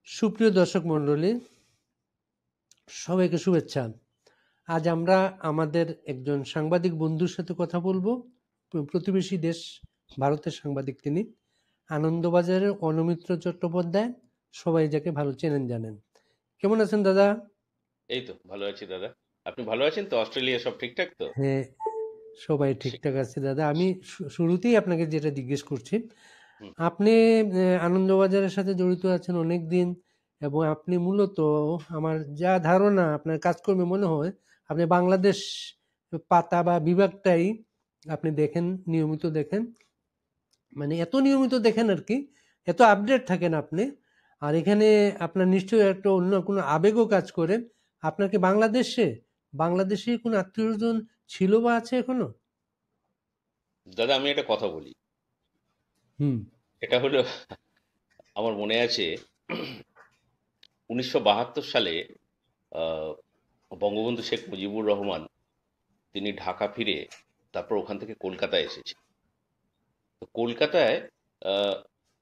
সুপ্রিয় দর্শক মণ্ডলী, সবাইকে শুভেচ্ছা। আজ আমরা আমাদের একজন সাংবাদিক বন্ধুর সাথে কথা বলবো। প্রতিবেশী দেশ ভারতের সাংবাদিক তিনি, আনন্দবাজারের অনুমিত্র চট্টোপাধ্যায়। সবাই যাকে ভালো চেনেন জানেন। কেমন আছেন দাদা? এই তো ভালো আছি দাদা। আপনি ভালো আছেন তো? অস্ট্রেলিয়া সব ঠিকঠাক তো? হ্যাঁ, সবাই সে- ঠিকঠাক আছে দাদা। আমি শুরুতেই আপনাকে যেটা জিজ্ঞেস করছি, হুম। আপনি আনন্দবাজারের সাথে জড়িত আছেন অনেক দিন, এবং আপনি মূলত, আমার যা ধারণা আপনার কাজকর্মে মনে হয়, আপনি বাংলাদেশ পাতা বা বিভাগটাই আপনি দেখেন, নিয়মিত দেখেন। মানে এত নিয়মিত দেখেন আর কি, এত আপডেট থাকেন আপনি। আর এখানে আপনার নিশ্চয়ই একটা অন্য কোনো আবেগও কাজ করে। আপনার কি বাংলাদেশে কোনো আত্মীয়স্বজন ছিল বা আছে এখনো? দাদা, আমি একটা কথা বলি। হুম। এটা হলো, আমার মনে আছে 1972 সালে আহ, বঙ্গবন্ধু শেখ মুজিবুর রহমান তিনি ঢাকা ফিরে তারপর ওখান থেকে কলকাতায় এসেছে। তো কলকাতায় আহ,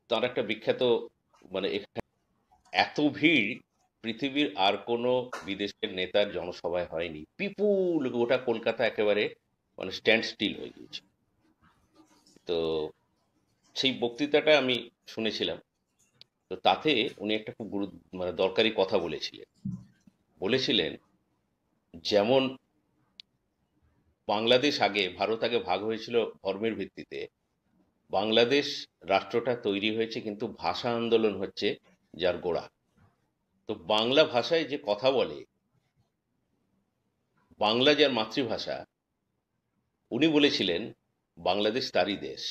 তার একটা বিখ্যাত, মানে এত ভিড় পৃথিবীর আর কোনো বিদেশের নেতার জনসভায় হয়নি। পিপুল, গোটা কলকাতা একেবারে মানে স্ট্যান্ড স্টিল হয়ে গিয়েছে। তো সেই বক্তৃতাটা আমি শুনেছিলাম। তো তাতে উনি একটা খুব মানে দরকারি কথা বলেছিলেন। বলেছিলেন, যেমন বাংলাদেশ আগে, ভারত আগে ভাগ হয়েছিল ধর্মের ভিত্তিতে, বাংলাদেশ রাষ্ট্রটা তৈরি হয়েছে কিন্তু ভাষা আন্দোলন হচ্ছে যার গোড়া। তো বাংলা ভাষায় যে কথা বলে, বাংলা যার মাতৃভাষা, উনি বলেছিলেন বাংলাদেশ তারই দেশ।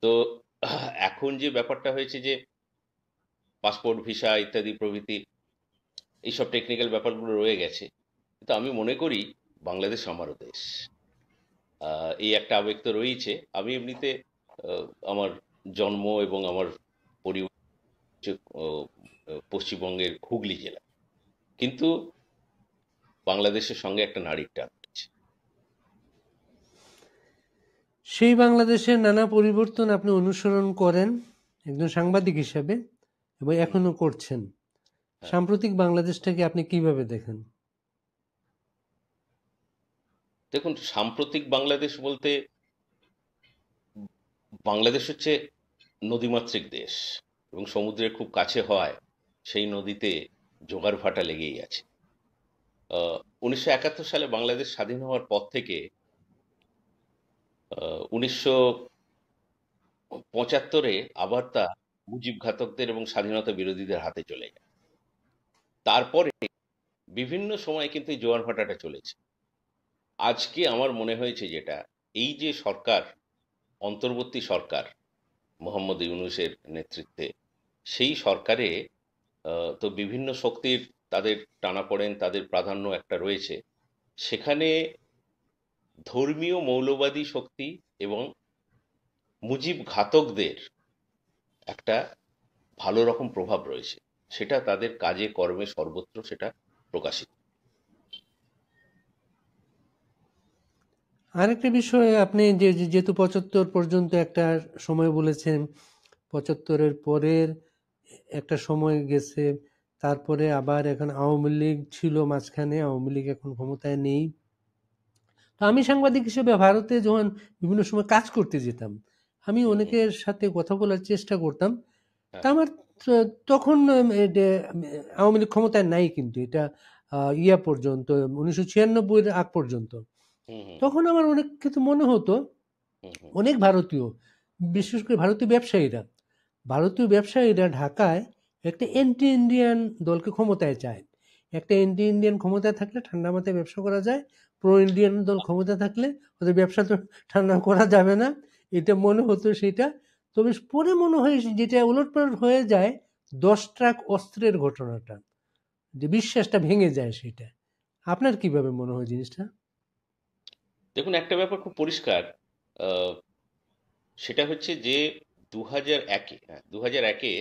তো এখন যে ব্যাপারটা হয়েছে যে পাসপোর্ট, ভিসা ইত্যাদি প্রভৃতি এইসব টেকনিক্যাল ব্যাপারগুলো রয়ে গেছে, কিন্তু আমি মনে করি বাংলাদেশ আমারও দেশ। এই একটা আবেগ তো রয়েছে। আমি এমনিতে আহ, আমার জন্ম এবং আমার পরিবার হচ্ছে, পশ্চিমবঙ্গের হুগলি জেলা, কিন্তু বাংলাদেশের সঙ্গে একটা নাড়ির টান রয়েছে। সেই বাংলাদেশের নানা পরিবর্তন আপনি অনুসরণ করেন একজন সাংবাদিক হিসাবে, এবং হুম, এখনো করছেন। হ্যাঁ। সাম্প্রতিক বাংলাদেশটাকে আপনি কিভাবে দেখেন? দেখুন, সাম্প্রতিক বাংলাদেশ বলতে, বাংলাদেশ হচ্ছে নদীমাতৃক দেশ এবং সমুদ্রের খুব কাছে হওয়ায় সেই নদীতে জোগাড় ভাটা লেগেই আছে। 1971 সালে বাংলাদেশ স্বাধীন হওয়ার পর থেকে 1975-এ আবার তা মুজিব ঘাতকদের এবং স্বাধীনতা বিরোধীদের হাতে চলে যায়। তারপরে বিভিন্ন সময় কিন্তু এই জোয়ার ভাটাটা চলেছে। আজকে আমার মনে হয়েছে যেটা, এই যে সরকার, অন্তর্বর্তী সরকার মোহাম্মদ ইউনূসের নেতৃত্বে, সেই সরকারে তো বিভিন্ন শক্তির, তাদের টানাপোড়েন, তাদের প্রাধান্য একটা রয়েছে। সেখানে ধর্মীয় মৌলবাদী শক্তি এবং মুজিব ঘাতকদের একটা ভালো রকম প্রভাব রয়েছে। সেটা তাদের কাজে কর্মে সর্বত্র সেটা প্রকাশিত। আরেকটা বিষয়, আপনি যেহেতু 75 পর্যন্ত একটা সময় বলেছেন, 75-এর পরের একটা সময় গেছে, তারপরে আবার এখন আওয়ামী লীগ ছিল মাঝখানে, আওয়ামী লীগ এখন ক্ষমতায় নেই। তো আমি সাংবাদিক হিসেবে ভারতে যখন বিভিন্ন সময় কাজ করতে যেতাম, আমি হুম, হুম। অনেকের সাথে কথা বলার চেষ্টা করতাম। তা হ্যাঁ। আমার তখন আওয়ামী লীগ ক্ষমতায় নাই, কিন্তু এটা ইয়া পর্যন্ত, 1996-এর আগ পর্যন্ত। হুম, হুম, হুম, তখন আমার অনেক ক্ষেত্রে মনে হতো, হুম, হুম, অনেক ভারতীয়, হুম, বিশেষ করে ভারতীয় ব্যবসায়ীরা ঢাকায় একটা অ্যান্টি ইন্ডিয়ান দলকে ক্ষমতায় চায়। একটা অ্যান্টি ইন্ডিয়ান ক্ষমতায় থাকলে ঠান্ডা মাথায় ব্যবসা করা যায়, প্রো ইন্ডিয়ান দল ক্ষমতা থাকলে ওদের ব্যবসা তো ঠান্ডা করা যাবে না, এটা মনে হতো সেটা। তবে পরে মনে হয় যেটা উলটপালট হয়ে যায়, 10 ট্রাক অস্ত্রের ঘটনাটা, যে বিশ্বাসটা ভেঙে যায় সেটা। আপনার কিভাবে মনে হয় জিনিসটা? দেখুন, একটা ব্যাপার খুব পরিষ্কার। আহ, সেটা হচ্ছে যে 2001-এ, হ্যাঁ, 2001-এ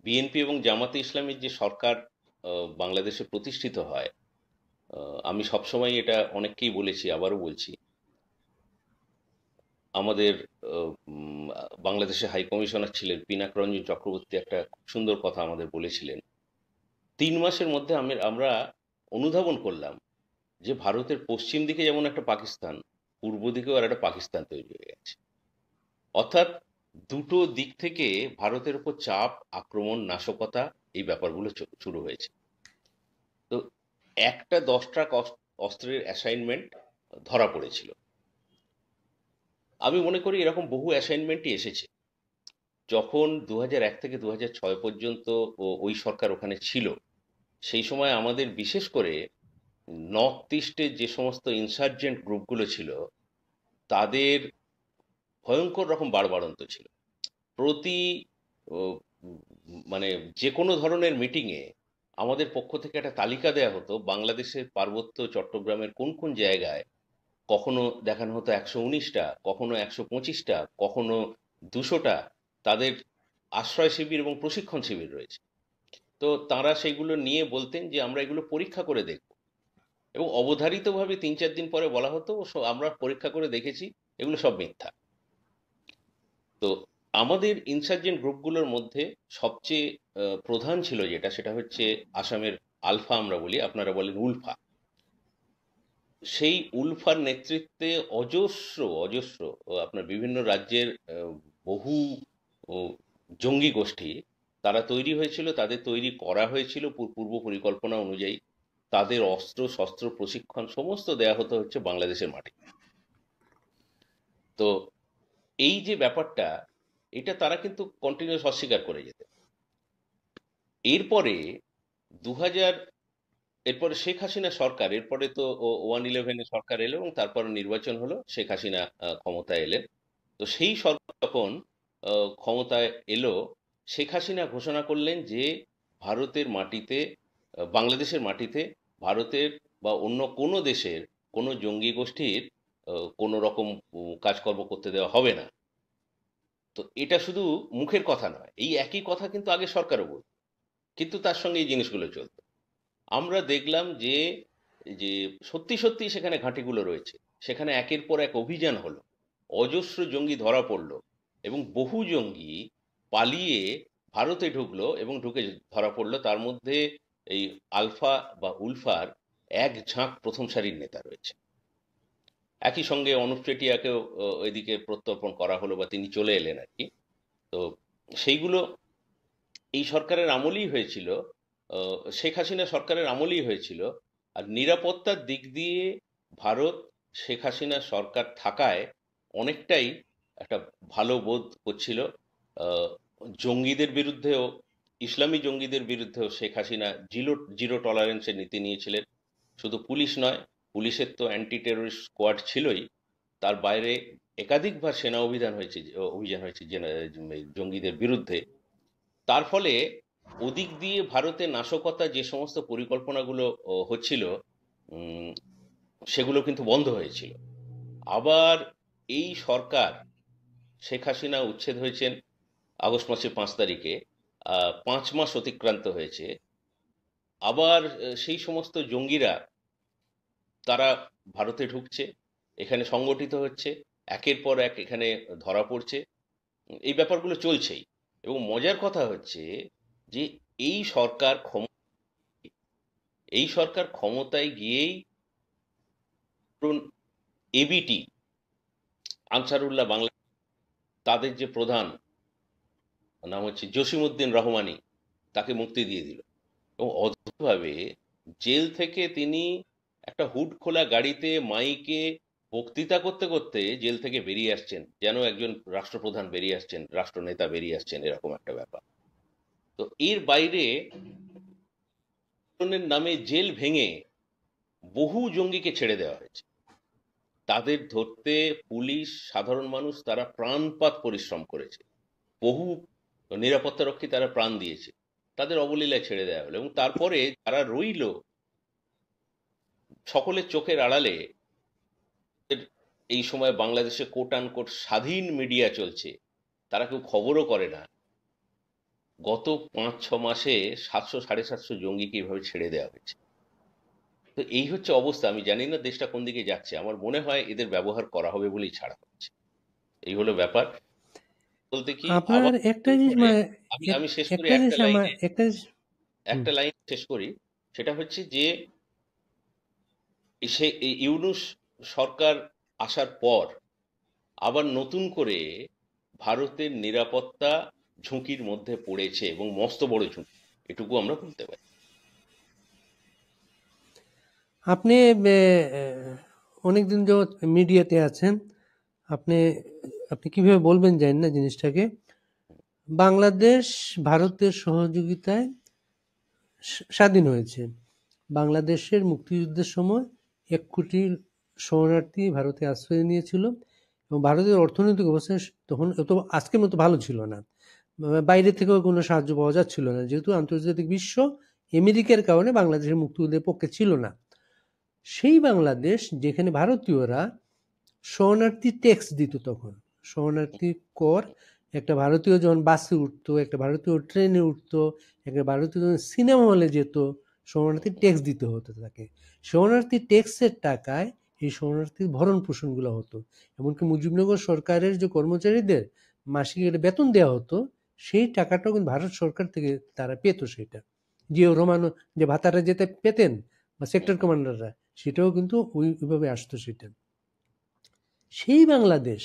বিএনপি এবং জামাতে ইসলামের যে সরকার বাংলাদেশে প্রতিষ্ঠিত হয়, আমি সবসময় এটা অনেককেই বলেছি, আবারও বলছি, আমাদের বাংলাদেশে হাই কমিশনার ছিলেন পিনাক রঞ্জন চক্রবর্তী একটা খুব সুন্দর কথা আমাদের বলেছিলেন। 3 মাসের মধ্যে আমরা অনুধাবন করলাম যে ভারতের পশ্চিম দিকে যেমন একটা পাকিস্তান, পূর্ব দিকেও আর একটা পাকিস্তান তৈরি হয়ে গেছে। অর্থাৎ দুটো দিক থেকে ভারতের উপর চাপ, আক্রমণ, নাশকতা এই ব্যাপারগুলো শুরু হয়েছে। তো একটা 10 ট্রাক অস্ত্রের অ্যাসাইনমেন্ট ধরা পড়েছিল। আমি মনে করি এরকম বহু অ্যাসাইনমেন্টই এসেছে। যখন 2001 থেকে 2006 পর্যন্ত ওই সরকার ওখানে ছিল, সেই সময় আমাদের বিশেষ করে নর্থ ইস্টে যে সমস্ত ইনসার্জেন্ট গ্রুপগুলো ছিল, তাদের ভয়ঙ্কর রকম বাড়বাড়ন্ত ছিল। প্রতি ও, মানে যে কোনো ধরনের মিটিংয়ে আমাদের পক্ষ থেকে একটা তালিকা দেয়া হতো বাংলাদেশের পার্বত্য চট্টগ্রামের কোন কোন জায়গায় কখনো দেখানো হতো 119টা, কখনো 125টা, কখনো 200টা তাদের আশ্রয় শিবির এবং প্রশিক্ষণ শিবির রয়েছে। তো তারা সেগুলো নিয়ে বলতেন যে আমরা এগুলো পরীক্ষা করে দেখব, এবং অবধারিতভাবে 3-4 দিন পরে বলা হতো আমরা পরীক্ষা করে দেখেছি, এগুলো সব মিথ্যা। তো আমাদের ইনসার্জেন্ট গ্রুপগুলোর মধ্যে সবচেয়ে প্রধান ছিল যেটা, সেটা হচ্ছে আসামের আলফা, আমরা বলি, আপনারা বলেন উলফা। সেই উলফার নেতৃত্বে অজস্র অজস্র আপনার বিভিন্ন রাজ্যের বহু ও, জঙ্গি গোষ্ঠী তারা তৈরি হয়েছিল, তাদের তৈরি করা হয়েছিল পূর্ব পরিকল্পনা অনুযায়ী। তাদের অস্ত্র শস্ত্র প্রশিক্ষণ সমস্ত দেয়া হতো হচ্ছে বাংলাদেশের মাটি। তো এই যে ব্যাপারটা, এটা তারা কিন্তু কন্টিনিউয়াস অস্বীকার করে যেত। এরপরে 2000, এরপরে শেখ হাসিনা সরকার, এরপরে তো 111-এ সরকার এলো এবং তারপর নির্বাচন হলো, শেখ হাসিনা ক্ষমতায় এলেন। তো সেই সরকার যখন ক্ষমতায় এলো, শেখ হাসিনা ঘোষণা করলেন যে ভারতের মাটিতে, বাংলাদেশের মাটিতে ভারতের বা অন্য কোনো দেশের কোনো জঙ্গি গোষ্ঠীর কোনো রকম কাজকর্ম করতে দেওয়া হবে না। তো এটা শুধু মুখের কথা নয়, এই একই কথা কিন্তু আগে সরকারও বলত, কিন্তু তার সঙ্গে এই জিনিসগুলো চলত। আমরা দেখলাম যে যে সত্যি সত্যি সেখানে ঘাঁটিগুলো রয়েছে, সেখানে একের পর এক অভিযান হলো, অজস্র জঙ্গি ধরা পড়লো, এবং বহু জঙ্গি পালিয়ে ভারতে ঢুকলো এবং ঢুকে ধরা পড়লো। তার মধ্যে এই আলফা বা উলফার এক ঝাঁক প্রথম সারির নেতা রয়েছে। একই সঙ্গে অনুপ চেটিয়াকেও এদিকে প্রত্যর্পণ করা হলো, বা তিনি চলে এলেন আর কি। তো সেইগুলো এই সরকারের আমলেই হয়েছিল, শেখ হাসিনা সরকারের আমলেই হয়েছিল। আর নিরাপত্তার দিক দিয়ে ভারত শেখ হাসিনা সরকার থাকায় অনেকটাই একটা ভালো বোধ করছিল। আহ, জঙ্গিদের বিরুদ্ধেও, ইসলামী জঙ্গিদের বিরুদ্ধেও শেখ হাসিনা জিরো জিরো টলারেন্সের নীতি নিয়েছিলেন। শুধু পুলিশ নয়, পুলিশের তো অ্যান্টি টেরোরিস্ট স্কোয়াড ছিলই, তার বাইরে একাধিকবার সেনা অভিযান হয়েছে জঙ্গিদের বিরুদ্ধে। তার ফলে ওদিক দিয়ে ভারতের নাশকতা যে সমস্ত পরিকল্পনাগুলো হচ্ছিল, উম, সেগুলো কিন্তু বন্ধ হয়েছিল। আবার এই সরকার, শেখ হাসিনা উচ্ছেদ হয়েছেন আগস্ট মাসের 5 তারিখে, 5 মাস অতিক্রান্ত হয়েছে। আবার সেই সমস্ত জঙ্গিরা তারা ভারতে ঢুকছে, এখানে সংগঠিত হচ্ছে, একের পর এক এখানে ধরা পড়ছে। এই ব্যাপারগুলো চলছেই। এবং মজার কথা হচ্ছে যে এই সরকার এই সরকার ক্ষমতায় গিয়েই, ধরুন, এবিটি, আনসারুল্লাহ বাংলা, তাদের যে প্রধান নাম হচ্ছে জসিমউদ্দিন রহমানি, তাকে মুক্তি দিয়ে দিল। এবং অদ্ভুতভাবে জেল থেকে তিনি একটা হুড খোলা গাড়িতে মাইকে বক্তৃতা করতে করতে জেল থেকে বেরিয়ে আসছেন, যেন একজন রাষ্ট্রপ্রধান বেরিয়ে আসছেন, রাষ্ট্রনেতা বেরিয়ে আসছেন, এরকম একটা ব্যাপার। তো এর বাইরে আন্দোলনের নামে জেল ভেঙে বহু জঙ্গিকে ছেড়ে দেওয়া হয়েছে। তাদের ধরতে পুলিশ, সাধারণ মানুষ তারা প্রাণপাত পরিশ্রম করেছে, বহু নিরাপত্তারক্ষী তারা প্রাণ দিয়েছে, তাদের অবলীলায় ছেড়ে দেওয়া হলো। এবং তারপরে যারা রইল, সকলের চোখের আড়ালে, এই সময় বাংলাদেশে কোট আনকোট স্বাধীন মিডিয়া চলছে, তারা কেউ খবরও করে না। গত 5-6 মাসে 700-750 জঙ্গিকে এইভাবে ছেড়ে দেওয়া হয়েছে। তো এই হচ্ছে অবস্থা। আমি জানি না দেশটা কোন দিকে যাচ্ছে, আমার মনে হয় এদের ব্যবহার করা হবে বলেই ছাড়া হচ্ছে। এই হলো ব্যাপার। বলতে কি আপনার আবার একটা নতুন জিনিস করে মানে আমি শেষ করি একটা জিনিস আমার একটা জিনিস। হুম। একটা লাইন শেষ করি। সেটা হচ্ছে যে এই ইউনূস সরকার আসার পর আবার নতুন করে ভারতের নিরাপত্তা ঝুঁকির মধ্যে পড়েছে, এবং মস্ত বড় ঝুঁকি, এটুকু আমরা বলতে পারি। আপনি অনেকদিন যাবৎ মিডিয়াতে আছেন। আপনি আপনি কিভাবে বলবেন জানি না জিনিসটাকে। বাংলাদেশ ভারতের সহযোগিতায় স্বাধীন হয়েছে। বাংলাদেশের মুক্তিযুদ্ধের সময় ১ কোটি শরণার্থী ভারতে আশ্রয় নিয়েছিল এবং ভারতের অর্থনৈতিক অবস্থা তখন এত আজকের মতো ভালো ছিল না। বাইরে থেকেও কোনো সাহায্য পাওয়া যাচ্ছিল না। যেহেতু আন্তর্জাতিক বিশ্ব আমেরিকার কারণে বাংলাদেশের মুক্তিযুদ্ধের পক্ষে ছিল না। সেই বাংলাদেশ যেখানে ভারতীয়রা শরণার্থী ট্যাক্স দিত তখন। শরণার্থী কর একটা ভারতীয় যখন বাসে উঠতো, একটা ভারতীয় ট্রেনে উঠতো, একটা ভারতীয় যখন সিনেমা হলে যেত, শরণার্থী ট্যাক্স দিতে হতো তাকে। শরণার্থী ট্যাক্সের টাকায় এই শরণার্থীর ভরণ পোষণগুলো হতো। এমনকি মুজিবনগর সরকারের যে কর্মচারীদের মাসিক একটা বেতন দেওয়া হতো, সেই টাকাটাও কিন্তু ভারত সরকার থেকে তারা পেত সেটা। জিয়াউর রহমানও যে ভাতাটা যেতে পেতেন বা সেক্টর কমান্ডাররা, সেটাও কিন্তু ওইভাবে আসতো সেটা। সেই বাংলাদেশ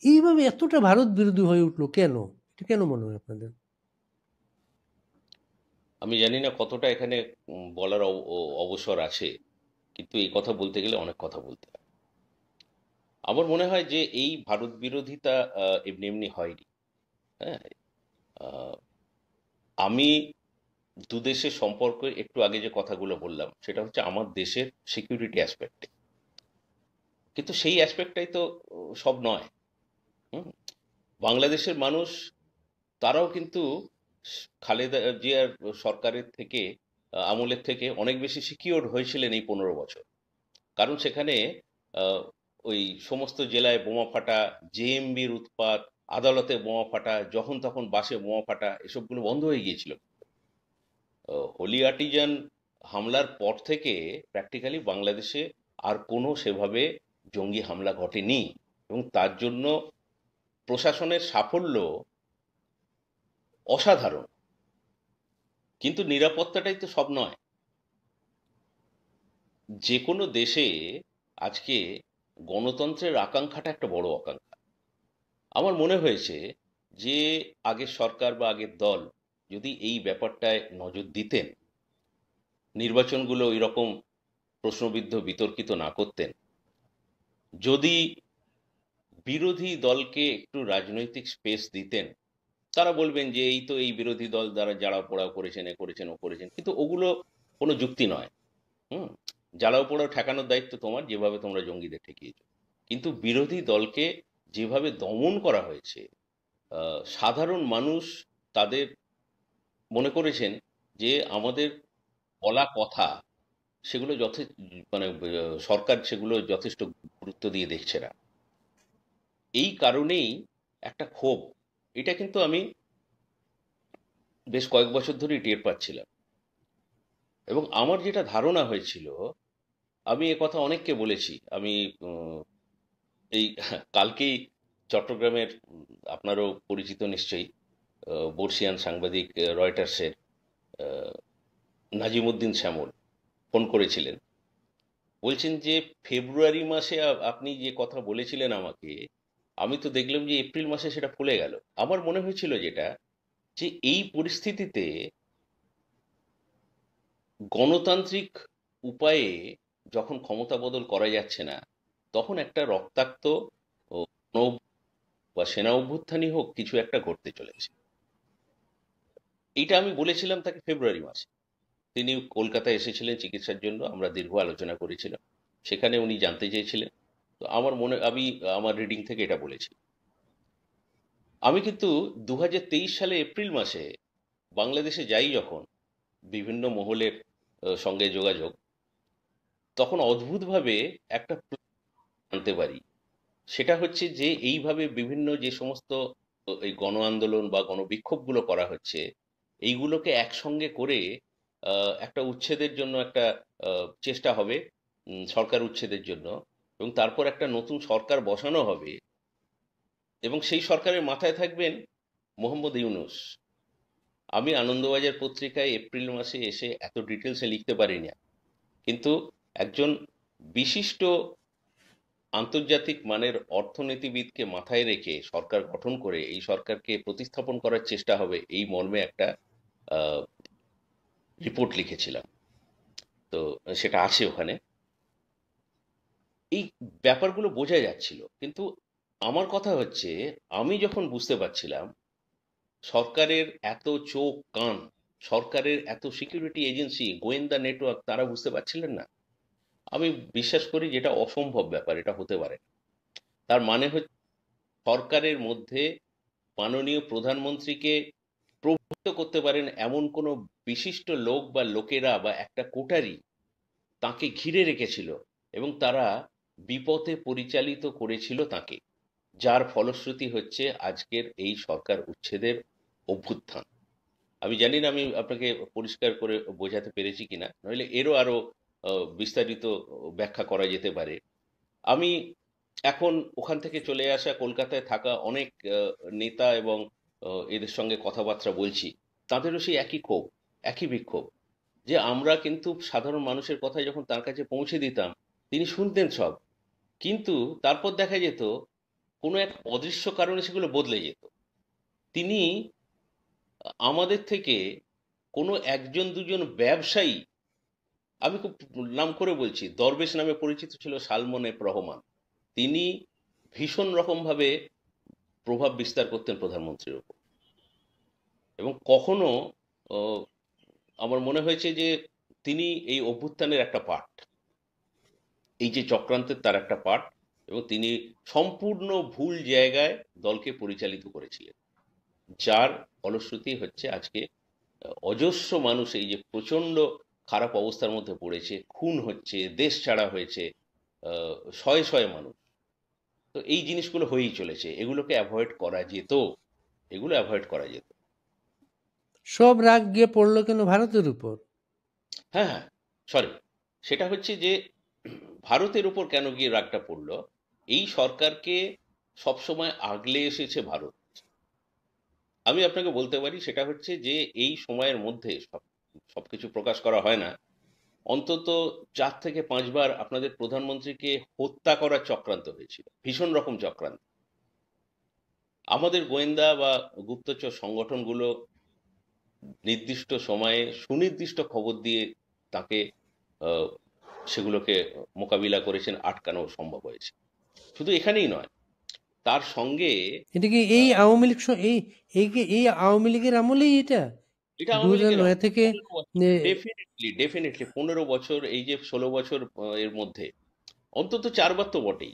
এইভাবে এতটা ভারত বিরোধী হয়ে উঠলো কেন? এটা কেন মনে হয় আপনাদের? আমি জানি না কতটা এখানে বলার অবসর আছে, কিন্তু এই কথা বলতে গেলে অনেক কথা বলতে হয়। আমার মনে হয় যে এই ভারত বিরোধিতা এমনি এমনি হয়নি। হ্যাঁ, আহ, আমি দুদেশের সম্পর্কে একটু আগে যে কথাগুলো বললাম সেটা হচ্ছে আমার দেশের সিকিউরিটি অ্যাসপেক্টে, কিন্তু সেই অ্যাসপেক্টটাই তো সব নয়। হুম, বাংলাদেশের মানুষ তারাও কিন্তু খালেদা জিয়ার সরকারের থেকে আমলের থেকে অনেক বেশি সিকিউর হয়েছিলেন এই 15 বছর। কারণ সেখানে আহ, ওই সমস্ত জেলায় বোমা ফাটা, জেএমবির উৎপাত, আদালতে বোমা ফাটা, যখন তখন বাসে বোমা ফাটা, এসবগুলো বন্ধ হয়ে গিয়েছিল। হোলি আর্টিজান হামলার পর থেকে প্র্যাকটিক্যালি বাংলাদেশে আর কোনো সেভাবে জঙ্গি হামলা ঘটেনি, এবং তার জন্য প্রশাসনের সাফল্য অসাধারণ। কিন্তু নিরাপত্তাটাই তো সব নয়। যে কোনো দেশে আজকে গণতন্ত্রের আকাঙ্ক্ষাটা একটা বড় আকাঙ্ক্ষা। আমার মনে হয়েছে যে আগের সরকার বা আগের দল যদি এই ব্যাপারটায় নজর দিতেন, নির্বাচনগুলো ওইরকম প্রশ্নবিদ্ধ বিতর্কিত না করতেন, যদি বিরোধী দলকে একটু রাজনৈতিক স্পেস দিতেন, তারা বলবেন যে এই তো এই বিরোধী দল দ্বারা যারা পোড়াও করেছেন, এ করেছেন, ও করেছেন, কিন্তু ওগুলো কোনো যুক্তি নয়। হুম, জ্বালাও পোড়াও ঠেকানোর দায়িত্ব তোমার, যেভাবে তোমরা জঙ্গিদের ঠেকিয়েছো। কিন্তু বিরোধী দলকে যেভাবে দমন করা হয়েছে, সাধারণ মানুষ তাদের মনে করেছেন যে আমাদের বলা কথা সেগুলো মানে সরকার সেগুলো যথেষ্ট গুরুত্ব দিয়ে দেখছে না। এই কারণেই একটা ক্ষোভ, এটা কিন্তু আমি বেশ কয়েক বছর ধরেই টের পাচ্ছিলাম। এবং আমার যেটা ধারণা হয়েছিল, আমি কথা অনেককে বলেছি, আমি এই কালকেই চট্টগ্রামের, আপনারও পরিচিত নিশ্চয়ই, বর্ষিয়ান সাংবাদিক, রয়টার্সের নাজিমুদ্দিন শ্যামল ফোন করেছিলেন। বলছেন যে ফেব্রুয়ারি মাসে আপনি যে কথা বলেছিলেন আমাকে, আমি তো দেখলাম যে এপ্রিল মাসে সেটা ফুলে গেল। আমার মনে হয়েছিল যেটা, যে এই পরিস্থিতিতে গণতান্ত্রিক উপায়ে যখন ক্ষমতা বদল করা যাচ্ছে না, তখন একটা রক্তাক্ত ও বা সেনা অভ্যুত্থানই হোক, কিছু একটা ঘটতে চলেছে। এইটা আমি বলেছিলাম তাকে ফেব্রুয়ারি মাসে। তিনি কলকাতায় এসেছিলেন চিকিৎসার জন্য, আমরা দীর্ঘ আলোচনা করেছিলাম। সেখানে উনি জানতে চেয়েছিলেন। তো আমি আমার রিডিং থেকে এটা বলেছি। আমি কিন্তু 2023 সালে এপ্রিল মাসে বাংলাদেশে যাই যখন, বিভিন্ন মহলের সঙ্গে যোগাযোগ, তখন অদ্ভুতভাবে একটা জানতে পারি। সেটা হচ্ছে যে এইভাবে বিভিন্ন যে সমস্ত এই গণ আন্দোলন বা গণবিক্ষোভগুলো করা হচ্ছে, এইগুলোকে একসঙ্গে করে একটা উচ্ছেদের জন্য একটা চেষ্টা হবে, সরকার উচ্ছেদের জন্য, এবং তারপর একটা নতুন সরকার বসানো হবে। এবং সেই সরকারের মাথায় থাকবেন মোহাম্মদ ইউনূস। আমি আনন্দবাজার পত্রিকায় এপ্রিল মাসে এসে এত ডিটেলসে লিখতে পারি না, কিন্তু একজন বিশিষ্ট আন্তর্জাতিক মানের অর্থনীতিবিদকে মাথায় রেখে সরকার গঠন করে এই সরকারকে প্রতিস্থাপন করার চেষ্টা হবে, এই মর্মে একটা রিপোর্ট লিখেছিলাম। তো সেটা আছে ওখানে। এই ব্যাপারগুলো বোঝা যাচ্ছিল, কিন্তু আমার কথা হচ্ছে, আমি যখন বুঝতে পারছিলাম সরকারের এত চোখ কান, সরকারের এত সিকিউরিটি এজেন্সি, গোয়েন্দা নেটওয়ার্ক, তারা বুঝতে পারছিলেন না, আমি বিশ্বাস করি যে এটা অসম্ভব ব্যাপার, এটা হতে পারে না। তার মানে হচ্ছে সরকারের মধ্যে মাননীয় প্রধানমন্ত্রীকে প্রভাবিত করতে পারেন এমন কোনো বিশিষ্ট লোক বা লোকেরা বা একটা কোটারি তাকে ঘিরে রেখেছিল, এবং তারা বিপথে পরিচালিত করেছিল তাকে, যার ফলশ্রুতি হচ্ছে আজকের এই সরকার উচ্ছেদের অভ্যুত্থান। আমি জানি না আমি আপনাকে পরিষ্কার করে বোঝাতে পেরেছি কিনা, নইলে এরও আরো বিস্তারিত ব্যাখ্যা করা যেতে পারে। আমি এখন ওখান থেকে চলে আসা কলকাতায় থাকা অনেক নেতা এবং এদের সঙ্গে কথাবার্তা বলছি, তাদেরও সেই একই ক্ষোভ, একই বিক্ষোভ, যে আমরা কিন্তু সাধারণ মানুষের কথায় যখন তার কাছে পৌঁছে দিতাম তিনি শুনতেন সব, কিন্তু তারপর দেখা যেত কোনো এক অদৃশ্য কারণে সেগুলো বদলে যেত। তিনি আমাদের থেকে কোনো একজন দুজন ব্যবসায়ী, আমি খুব নাম করে বলছি, দরবেশ নামে পরিচিত ছিল সালমন এফ রহমান, তিনি ভীষণ রকমভাবে প্রভাব বিস্তার করতেন প্রধানমন্ত্রীর উপর। এবং কখনো আহ, আমার মনে হয়েছে যে তিনি এই অভ্যুত্থানের একটা পার্ট, এই যে চক্রান্তের তার একটা পার্ট, এবং তিনি সম্পূর্ণ ভুল জায়গায় দলকে পরিচালিত করেছিলেন, যার ফলশ্রুতি হচ্ছে আজকে অজস্র মানুষ এই যে প্রচন্ড খারাপ অবস্থার মধ্যে পড়েছে, খুন হচ্ছে, দেশ ছাড়া হয়েছে, শয়ে শয়ে মানুষ। তো এই জিনিসগুলো হয়েই চলেছে, এগুলোকে অ্যাভয়েড করা যেত, এগুলো অ্যাভয়েড করা যেত। সব রাগ গিয়ে পড়লো কেন ভারতের উপর? হ্যাঁ, হ্যাঁ, সরি, সেটা হচ্ছে যে ভারতের উপর কেন গিয়ে রাগটা পড়লো, এই সরকারকে সবসময় আগলে এসেছে ভারত। আমি আপনাকে বলতে পারি সেটা হচ্ছে যে এই সময়ের মধ্যে সবকিছু প্রকাশ করা হয় না, অন্তত 4 থেকে 5 বার আপনাদের প্রধানমন্ত্রীকে হত্যা করার চক্রান্ত হয়েছিল, ভীষণ রকম চক্রান্ত। আমাদের গোয়েন্দা বা গুপ্তচর সংগঠনগুলো নির্দিষ্ট সময়ে সুনির্দিষ্ট খবর দিয়ে তাকে আহ, সেগুলোকে মোকাবিলা করেছেন, আটকানো সম্ভব হয়েছে। শুধু এখানেই নয়, তার সঙ্গে এটা কি এই আওয়ামী লীগ এই আওয়ামী লীগের আমলেই এটা এটা দু আওয়ামী হাজার লীগের নয় থেকে? ডেফিনেটলি ডেফিনেটলি 15 বছর, এই যে 16 বছর এর মধ্যে অন্তত 4 বার তো বটেই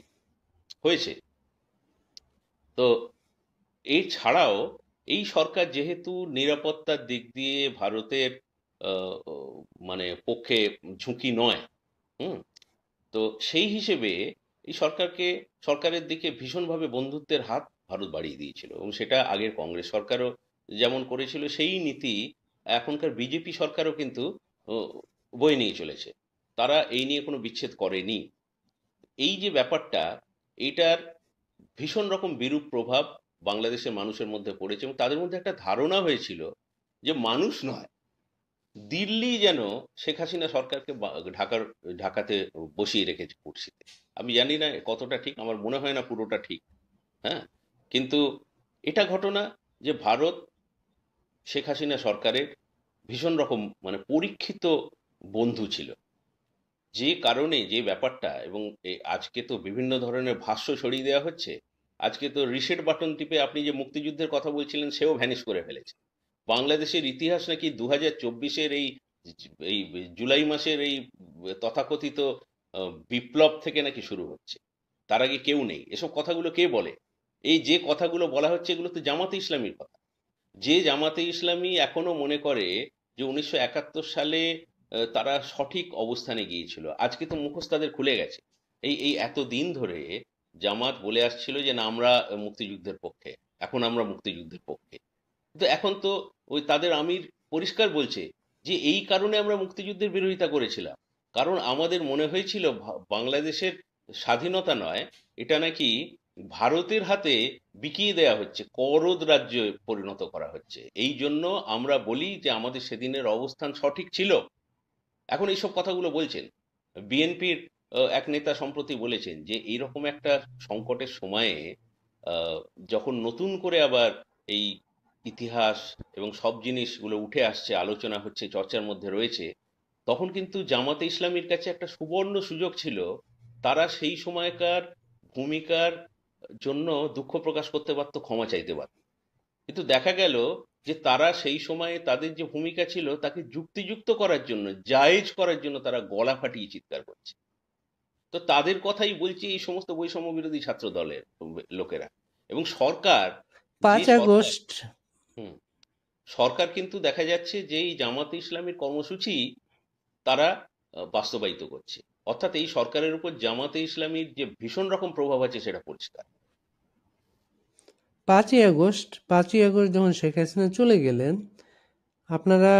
হয়েছে। তো এছাড়াও এই সরকার যেহেতু নিরাপত্তার দিক দিয়ে ভারতের মানে পক্ষে ঝুঁকি নয়, হুম, তো সেই হিসেবে এই সরকারের দিকে ভীষণভাবে বন্ধুত্বের হাত ভারত বাড়িয়ে দিয়েছিল, এবং সেটা আগের কংগ্রেস সরকারও যেমন করেছিল সেই নীতি এখনকার বিজেপি সরকারও কিন্তু আহ, বয়ে নিয়ে চলেছে। তারা এই নিয়ে কোনো বিচ্ছেদ করেনি। এই যে ব্যাপারটা, এটার ভীষণ রকম বিরূপ প্রভাব বাংলাদেশের মানুষের মধ্যে পড়েছে, এবং তাদের মধ্যে একটা ধারণা হয়েছিল যে মানুষ নয়, দিল্লি যেন শেখ হাসিনা সরকারকে ঢাকাতে বসিয়ে রেখেছে কুর্সিতে। আমি জানি না কতটা ঠিক, আমার মনে হয় না পুরোটা ঠিক। হ্যাঁ, কিন্তু এটা ঘটনা যে ভারত শেখ হাসিনা সরকারের ভীষণ রকম মানে পরীক্ষিত বন্ধু ছিল, যে কারণে যে ব্যাপারটা, এবং আজকে তো বিভিন্ন ধরনের ভাষ্য ছড়িয়ে দেওয়া হচ্ছে। আজকে তো রিসেট বাটন টিপে আপনি যে মুক্তিযুদ্ধের কথা বলছিলেন সেও ভ্যানিশ করে ফেলেছে। বাংলাদেশের ইতিহাস নাকি 2024-এর এই এই জুলাই মাসের এই তথাকথিত বিপ্লব থেকে নাকি শুরু হচ্ছে, তার আগে কেউ নেই। এসব কথাগুলো কে বলে? এই যে কথাগুলো বলা হচ্ছে এগুলো তো জামাতে ইসলামীর কথা। যে জামাতে ইসলামী এখনো মনে করে যে 1971 সালে তারা সঠিক অবস্থানে গিয়েছিল, আজকে তো মুখোশ তাদের খুলে গেছে। এই এই এতদিন ধরে জামাত বলে আসছিল যে না আমরা মুক্তিযুদ্ধের পক্ষে, এখন আমরা মুক্তিযুদ্ধের পক্ষে, কিন্তু এখন তো ওই তাদের আমির পরিষ্কার বলছে যে এই কারণে আমরা মুক্তিযুদ্ধের বিরোধিতা করেছিলাম, কারণ আমাদের মনে হয়েছিল বাংলাদেশের স্বাধীনতা নয়, এটা নাকি ভারতের হাতে বিকিয়ে দেয়া হচ্ছে, করদ রাজ্যে পরিণত করা হচ্ছে। এই জন্য আমরা বলি যে আমাদের সেদিনের অবস্থান সঠিক ছিল। এখন এইসব কথাগুলো বলছেন বিএনপির এক নেতা সম্প্রতি বলেছেন যে এইরকম একটা সংকটের সময়ে আহ, যখন নতুন করে আবার এই ইতিহাস এবং সব জিনিসগুলো উঠে আসছে, আলোচনা হচ্ছে, চর্চার মধ্যে রয়েছে, তখন কিন্তু জামাতে ইসলামীর কাছে একটা সুবর্ণ সুযোগ ছিল। তারা সেই সময়কার ভূমিকার জন্য দুঃখ প্রকাশ করতে পারতো, ক্ষমা চাইতে পারত। কিন্তু দেখা গেল যে তারা সেই সময়ে তাদের যে ভূমিকা ছিল তাকে যুক্তিযুক্ত করার জন্য, জায়েজ করার জন্য তারা গলা ফাটিয়ে চিৎকার করছে। তো তাদের কথাই বলছি এই সমস্ত বৈষম্য বিরোধী ছাত্র দলের লোকেরা। এবং সরকার, যে পাঁচ সরকার, আগস্ট হুম, সরকার কিন্তু দেখা যাচ্ছে যে এই জামাতে ইসলামীর কর্মসূচি তারা বাস্তবায়িত করছে। অর্থাৎ এই সরকারের উপর জামাতে ইসলামীর যে ভীষণ রকম প্রভাব আছে সেটা পরিষ্কার। 5ই আগস্ট যখন শেখ হাসিনা চলে গেলেন, আপনারা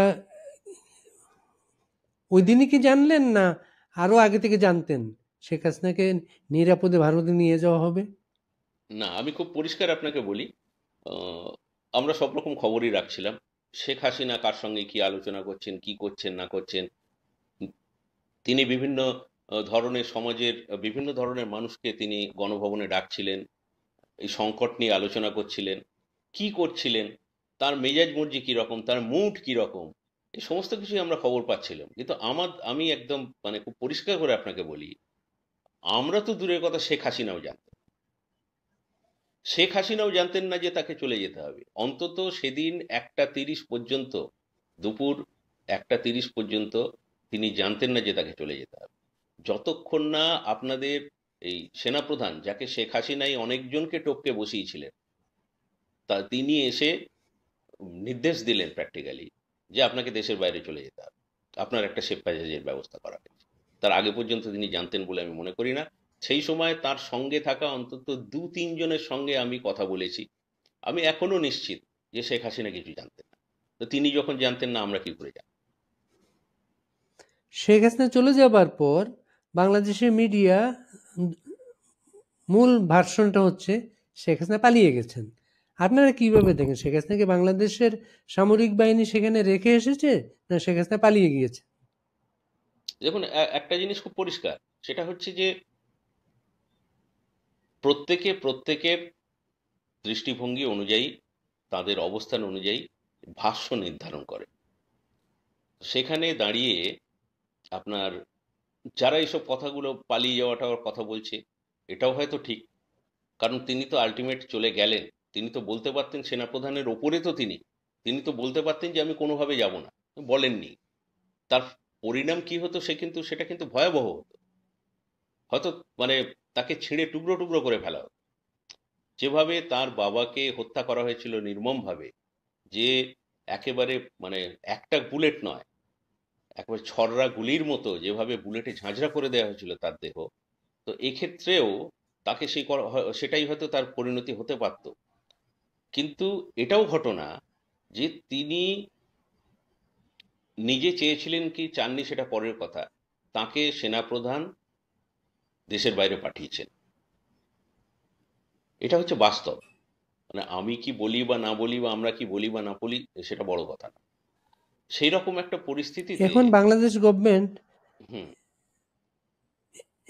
ওই দিনই কি জানলেন, না আরো আগে থেকে জানতেন শেখ হাসিনাকে নিরাপদে ভারতে নিয়ে যাওয়া হবে? না, আমি খুব পরিষ্কার আপনাকে বলি, আহ, আমরা সব রকম খবরই রাখছিলাম। শেখ হাসিনা কার সঙ্গে কি আলোচনা করছেন, কি করছেন না করছেন। তিনি বিভিন্ন ধরনের সমাজের বিভিন্ন ধরনের মানুষকে তিনি গণভবনে ডাকছিলেন, এই সংকট নিয়ে আলোচনা করছিলেন, কি করছিলেন, তার মেজাজ মর্জি কিরকম, তার মুড কিরকম, এই সমস্ত কিছুই আমরা খবর পাচ্ছিলাম। কিন্তু আমি একদম মানে খুব পরিষ্কার করে আপনাকে বলি, আমরা তো দূরের কথা, শেখ হাসিনাও জানতেন। শেখ হাসিনাও জানতেন না যে তাকে চলে যেতে হবে। অন্তত সেদিন 1টা 30 পর্যন্ত, দুপুর 1টা 30 পর্যন্ত তিনি জানতেন না যে তাকে চলে যেতে হবে। যতক্ষণ না আপনাদের এই সেনাপ্রধান, যাকে শেখ হাসিনাই অনেকজনকে টপকে বসিয়েছিলেন, তা তিনি এসে নির্দেশ দিলেন প্র্যাকটিক্যালি যে আপনাকে দেশের বাইরে চলে যেতে হবে, আপনার একটা সেফ প্যাসেজের ব্যবস্থা করা হয়েছে। তার আগে পর্যন্ত তিনি জানতেন বলে আমি মনে করি না। সেই সময় তার সঙ্গে থাকা অন্তত 2-3 জনের সঙ্গে আমি কথা বলেছি, আমি এখনো নিশ্চিত যে শেখ হাসিনা কিছু জানতেন না। তো তিনি যখন জানতেন না, আমরা কি করে জানবো? শেখ হাসিনা চলে যাবার পর বাংলাদেশের মিডিয়া মূল ভার্সনটা হচ্ছে শেখ হাসিনা পালিয়ে গেছেন। আপনারা কিভাবে দেখেন, শেখ হাসিনাকে বাংলাদেশের সামরিক বাহিনী সেখানে রেখে এসেছে, না শেখ হাসিনা পালিয়ে গিয়েছে? দেখুন, একটা জিনিস খুব পরিষ্কার, সেটা হচ্ছে যে প্রত্যেকে প্রত্যেকের দৃষ্টিভঙ্গি অনুযায়ী, তাদের অবস্থান অনুযায়ী ভাষ্য নির্ধারণ করে। সেখানে দাঁড়িয়ে আপনার যারা এইসব কথাগুলো পালিয়ে যাওয়াটার কথা বলছে, এটাও হয়তো ঠিক। কারণ তিনি তো আলটিমেট চলে গেলেন। তিনি তো বলতে পারতেন, সেনাপ্রধানের ওপরে তো তিনি, তিনি তো বলতে পারতেন যে আমি কোনোভাবে যাব না, বলেননি। তার পরিণাম কি হতো, সেটা কিন্তু ভয়াবহ হতো। হয়তো মানে তাকে ছিঁড়ে টুকরো টুকরো করে ফেলা হতো। যেভাবে তার বাবাকে হত্যা করা হয়েছিল নির্মমভাবে, যে একেবারে মানে একটা বুলেট নয়, একেবারে ছররা গুলির মতো যেভাবে বুলেটে ঝাঁঝরা করে দেওয়া হয়েছিল তার দেহ, তো এক্ষেত্রেও তাকে সেটাই হয়তো তার পরিণতি হতে পারত। কিন্তু এটাও ঘটনা যে তিনি নিজে চেয়েছিলেন কি চাননি সেটা পরের কথা, তাকে সেনাপ্রধান দেশের বাইরে পাঠিয়েছেন। এটা হচ্ছে বাস্তব। মানে আমি কি বলি বা না বলি, বা আমরা কি বলি বা না বলি, সেটা বড় কথা না। সেই রকম একটা পরিস্থিতিতে, এখন বাংলাদেশ গভর্নমেন্ট, হুম,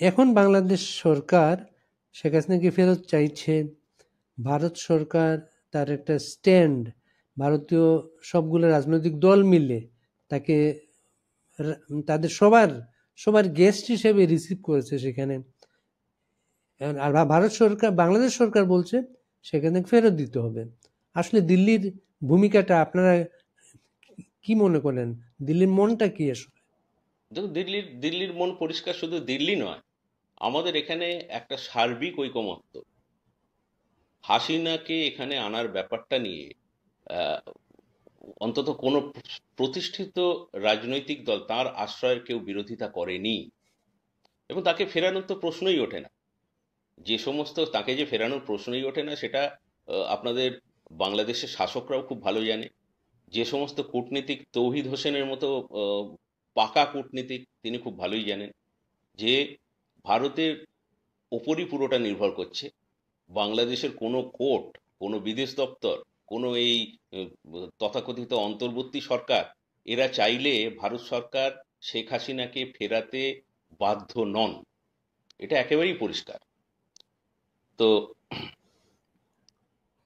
এখন বাংলাদেশ সরকার শেখ হাসিনাকে ফেরত চাইছে। ভারত সরকার তার একটা স্ট্যান্ড, ভারতীয় সবগুলো রাজনৈতিক দল মিলে তাকে তাদের সবার সবার গেস্ট হিসেবে রিসিভ করেছে সেখানে। আর ভারত সরকার, বাংলাদেশ সরকার বলছে সেখানে ফেরত দিতে হবে। আসলে দিল্লির ভূমিকাটা আপনারা কি মনে করেন? দিল্লির মনটা কি আসলে? দেখুন, দিল্লির মন পরিষ্কার। শুধু দিল্লি নয়, আমাদের এখানে একটা সার্বিক ঐকমত্য। হাসিনাকে এখানে আনার ব্যাপারটা নিয়ে আহ, অন্তত কোনো প্রতিষ্ঠিত রাজনৈতিক দল, তার আশ্রয়ের কেউ বিরোধিতা করেনি। এবং তাকে ফেরানোর তো প্রশ্নই ওঠে না। যে সমস্ত তাকে যে ফেরানোর প্রশ্নই ওঠে না, সেটা আপনাদের বাংলাদেশের শাসকরাও খুব ভালো জানে। যে সমস্ত কূটনীতিক, তৌহিদ হোসেনের মতো আহ, পাকা কূটনীতিক, তিনি খুব ভালোই জানেন যে ভারতের ওপরই পুরোটা নির্ভর করছে। বাংলাদেশের কোনো কোর্ট, কোনো বিদেশ দপ্তর, কোনো এই উম, তথাকথিত অন্তর্বর্তী সরকার, এরা চাইলে ভারত সরকার শেখ হাসিনাকে ফেরাতে বাধ্য নন। এটা একেবারেই পরিষ্কার। তো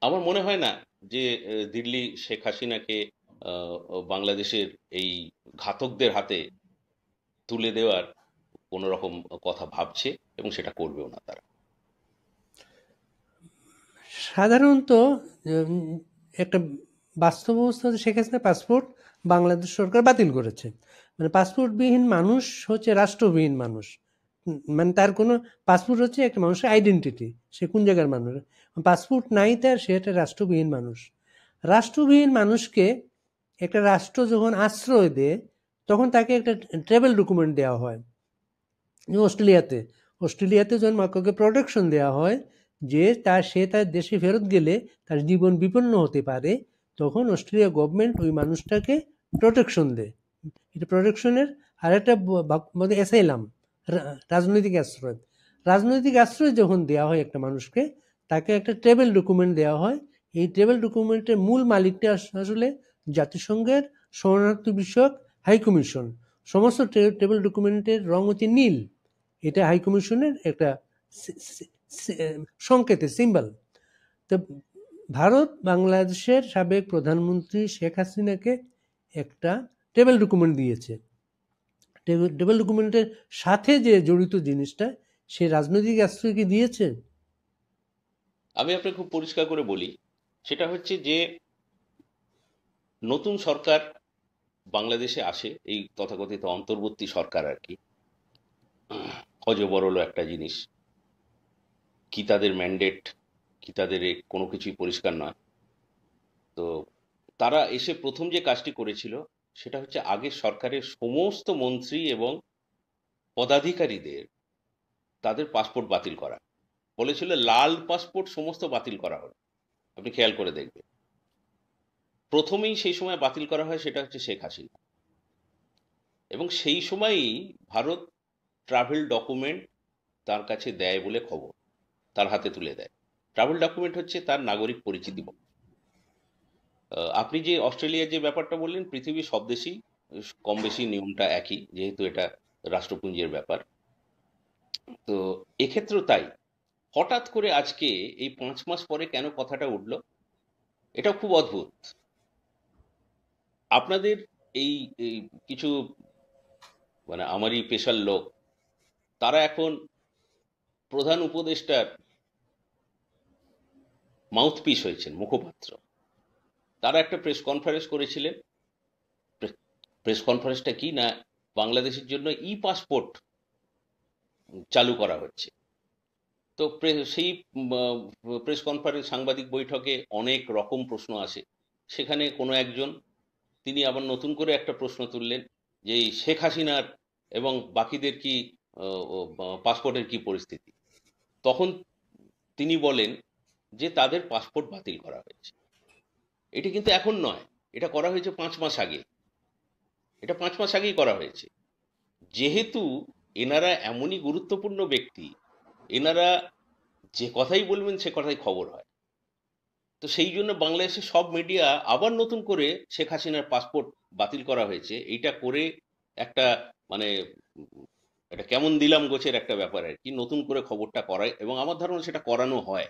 আমার মনে হয় না যে দিল্লি শেখ হাসিনাকে বাংলাদেশের এই ঘাতকদের হাতে তুলে দেওয়ার কোনো রকম কথা ভাবছে, এবং সেটা করবেও না তারা। সাধারণত উম, একটা বাস্তব অবস্থা হচ্ছে শেখ হাসিনা পাসপোর্ট বাংলাদেশ সরকার বাতিল করেছে। মানে পাসপোর্টবিহীন মানুষ হচ্ছে রাষ্ট্রবিহীন মানুষ। মানে তার কোনো পাসপোর্ট হচ্ছে একটা মানুষের আইডেন্টিটি, সে কোন জায়গার মানুষ। পাসপোর্ট নাই তার, সে একটা রাষ্ট্রবিহীন মানুষ। রাষ্ট্রবিহীন মানুষকে একটা রাষ্ট্র যখন আশ্রয় দেয় তখন তাকে একটা ট্রাভেল ডকুমেন্ট দেওয়া হয়। অস্ট্রেলিয়াতে অস্ট্রেলিয়াতে যখন কাউকে প্রোটেকশন দেওয়া হয় যে সে তার দেশে ফেরত গেলে তার জীবন বিপন্ন হতে পারে, তখন অস্ট্রেলিয়া গভর্নমেন্ট ওই মানুষটাকে প্রোটেকশন দেয়। এটা প্রোটেকশনের আরেকটা মানে অ্যাসাইলাম, রাজনৈতিক আশ্রয়। রাজনৈতিক আশ্রয় যখন দেওয়া হয় একটা মানুষকে, তাকে একটা ট্রাভেল ডকুমেন্ট দেওয়া হয়। এই ট্রাভেল ডকুমেন্টের মূল মালিকটা আসলে জাতিসংঘের শরণার্থী বিষয়ক হাই কমিশন। সমস্ত ট্রাভেল ডকুমেন্টের রং হচ্ছে নীল। এটা হাই কমিশনের একটা সংকেতের সিম্বল। তো ভারত বাংলাদেশের সাবেক প্রধানমন্ত্রী শেখ হাসিনাকে একটা ট্রাভেল ডকুমেন্ট দিয়েছে। ট্রাভেল ডকুমেন্টের সাথে যে জড়িত জিনিসটা, সে রাজনৈতিক আশ্রয় কি দিয়েছে? আমি আপনাকে খুব পরিষ্কার করে বলি, সেটা হচ্ছে যে নতুন সরকার বাংলাদেশে আসে, এই তথাকথিত অন্তর্বর্তী সরকার আর কি। অজবরল একটা জিনিস, কি তাদের ম্যান্ডেট, কি তাদের কোনো কিছুই পরিষ্কার নয়। তো তারা এসে প্রথম যে কাজটি করেছিল সেটা হচ্ছে আগের সরকারের সমস্ত মন্ত্রী এবং পদাধিকারীদের তাদের পাসপোর্ট বাতিল করা। বলেছিল লাল পাসপোর্ট সমস্ত বাতিল করা হবে। আপনি খেয়াল করে দেখবেন, প্রথমেই সেই সময় বাতিল করা হয় সেটা হচ্ছে শেখ হাসিনা। এবং সেই সময়ই ভারত ট্রাভেল ডকুমেন্ট তার কাছে দেয় বলে খবর, তার হাতে তুলে দেয়। ট্রাভেল ডকুমেন্ট হচ্ছে তার নাগরিক পরিচিতি। আপনি যে অস্ট্রেলিয়ার যে ব্যাপারটা বললেন, পৃথিবীর সব দেশেই কম বেশি নিয়মটা একই, যেহেতু এটা রাষ্ট্রপুঞ্জের ব্যাপার। তো এক্ষেত্রেও তাই। হঠাৎ করে আজকে এই 5 মাস পরে কেন কথাটা উঠলো, এটা খুব অদ্ভুত। আপনাদের এই এই কিছু মানে আমারই পেশার লোক, তারা এখন প্রধান উপদেষ্টার মাউথপিস হয়েছেন, মুখপাত্র। তারা একটা প্রেস কনফারেন্স করেছিলেন। প্রেস কনফারেন্সটা কি না, বাংলাদেশের জন্য পাসপোর্ট চালু করা হচ্ছে। তো সেই প্রেস কনফারেন্স সাংবাদিক বৈঠকে অনেক রকম প্রশ্ন আসে। সেখানে কোনো একজন, তিনি আবার নতুন করে একটা প্রশ্ন তুললেন যে এই শেখ হাসিনার এবং বাকিদের কি পাসপোর্টের কি পরিস্থিতি। তখন তিনি বলেন যে তাদের পাসপোর্ট বাতিল করা হয়েছে। এটি কিন্তু এখন নয়, এটা করা হয়েছে 5 মাস আগে। এটা 5 মাস আগেই করা হয়েছে। যেহেতু এনারা এমনই গুরুত্বপূর্ণ ব্যক্তি, এনারা যে কথাই বলবেন সে কথাই খবর হয়। তো সেই জন্য বাংলাদেশের সব মিডিয়া আবার নতুন করে শেখ হাসিনার পাসপোর্ট বাতিল করা হয়েছে এইটা করে একটা মানে উম, এটা কেমন দিলাম গোছের একটা ব্যাপার আর কি, নতুন করে খবরটা করায়, এবং আমার ধারণা সেটা করানো হয়।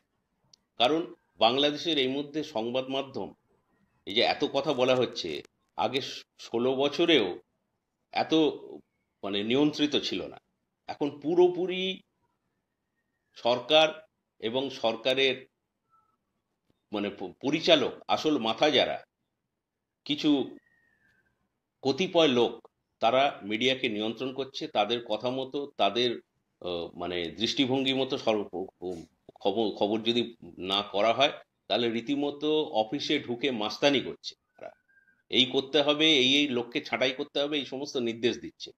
কারণ বাংলাদেশের এই মধ্যে সংবাদ মাধ্যম, এই যে এত কথা বলা হচ্ছে, আগে 16 বছরেও এত মানে নিয়ন্ত্রিত ছিল না। এখন পুরোপুরি সরকার এবং সরকারের মানে পরিচালক, আসল মাথা যারা, কিছু কতিপয় লোক, তারা মিডিয়াকে নিয়ন্ত্রণ করছে তাদের কথা মতো, তাদের মানে দৃষ্টিভঙ্গি মতো। খবর খবর যদি না করা হয়, তাহলে রীতিমতো অফিসে ঢুকে মাস্তানি করছে তারা। এই করতে হবে, এই লোককে ছাঁটাই করতে হবে, এই সমস্ত নির্দেশ দিচ্ছে।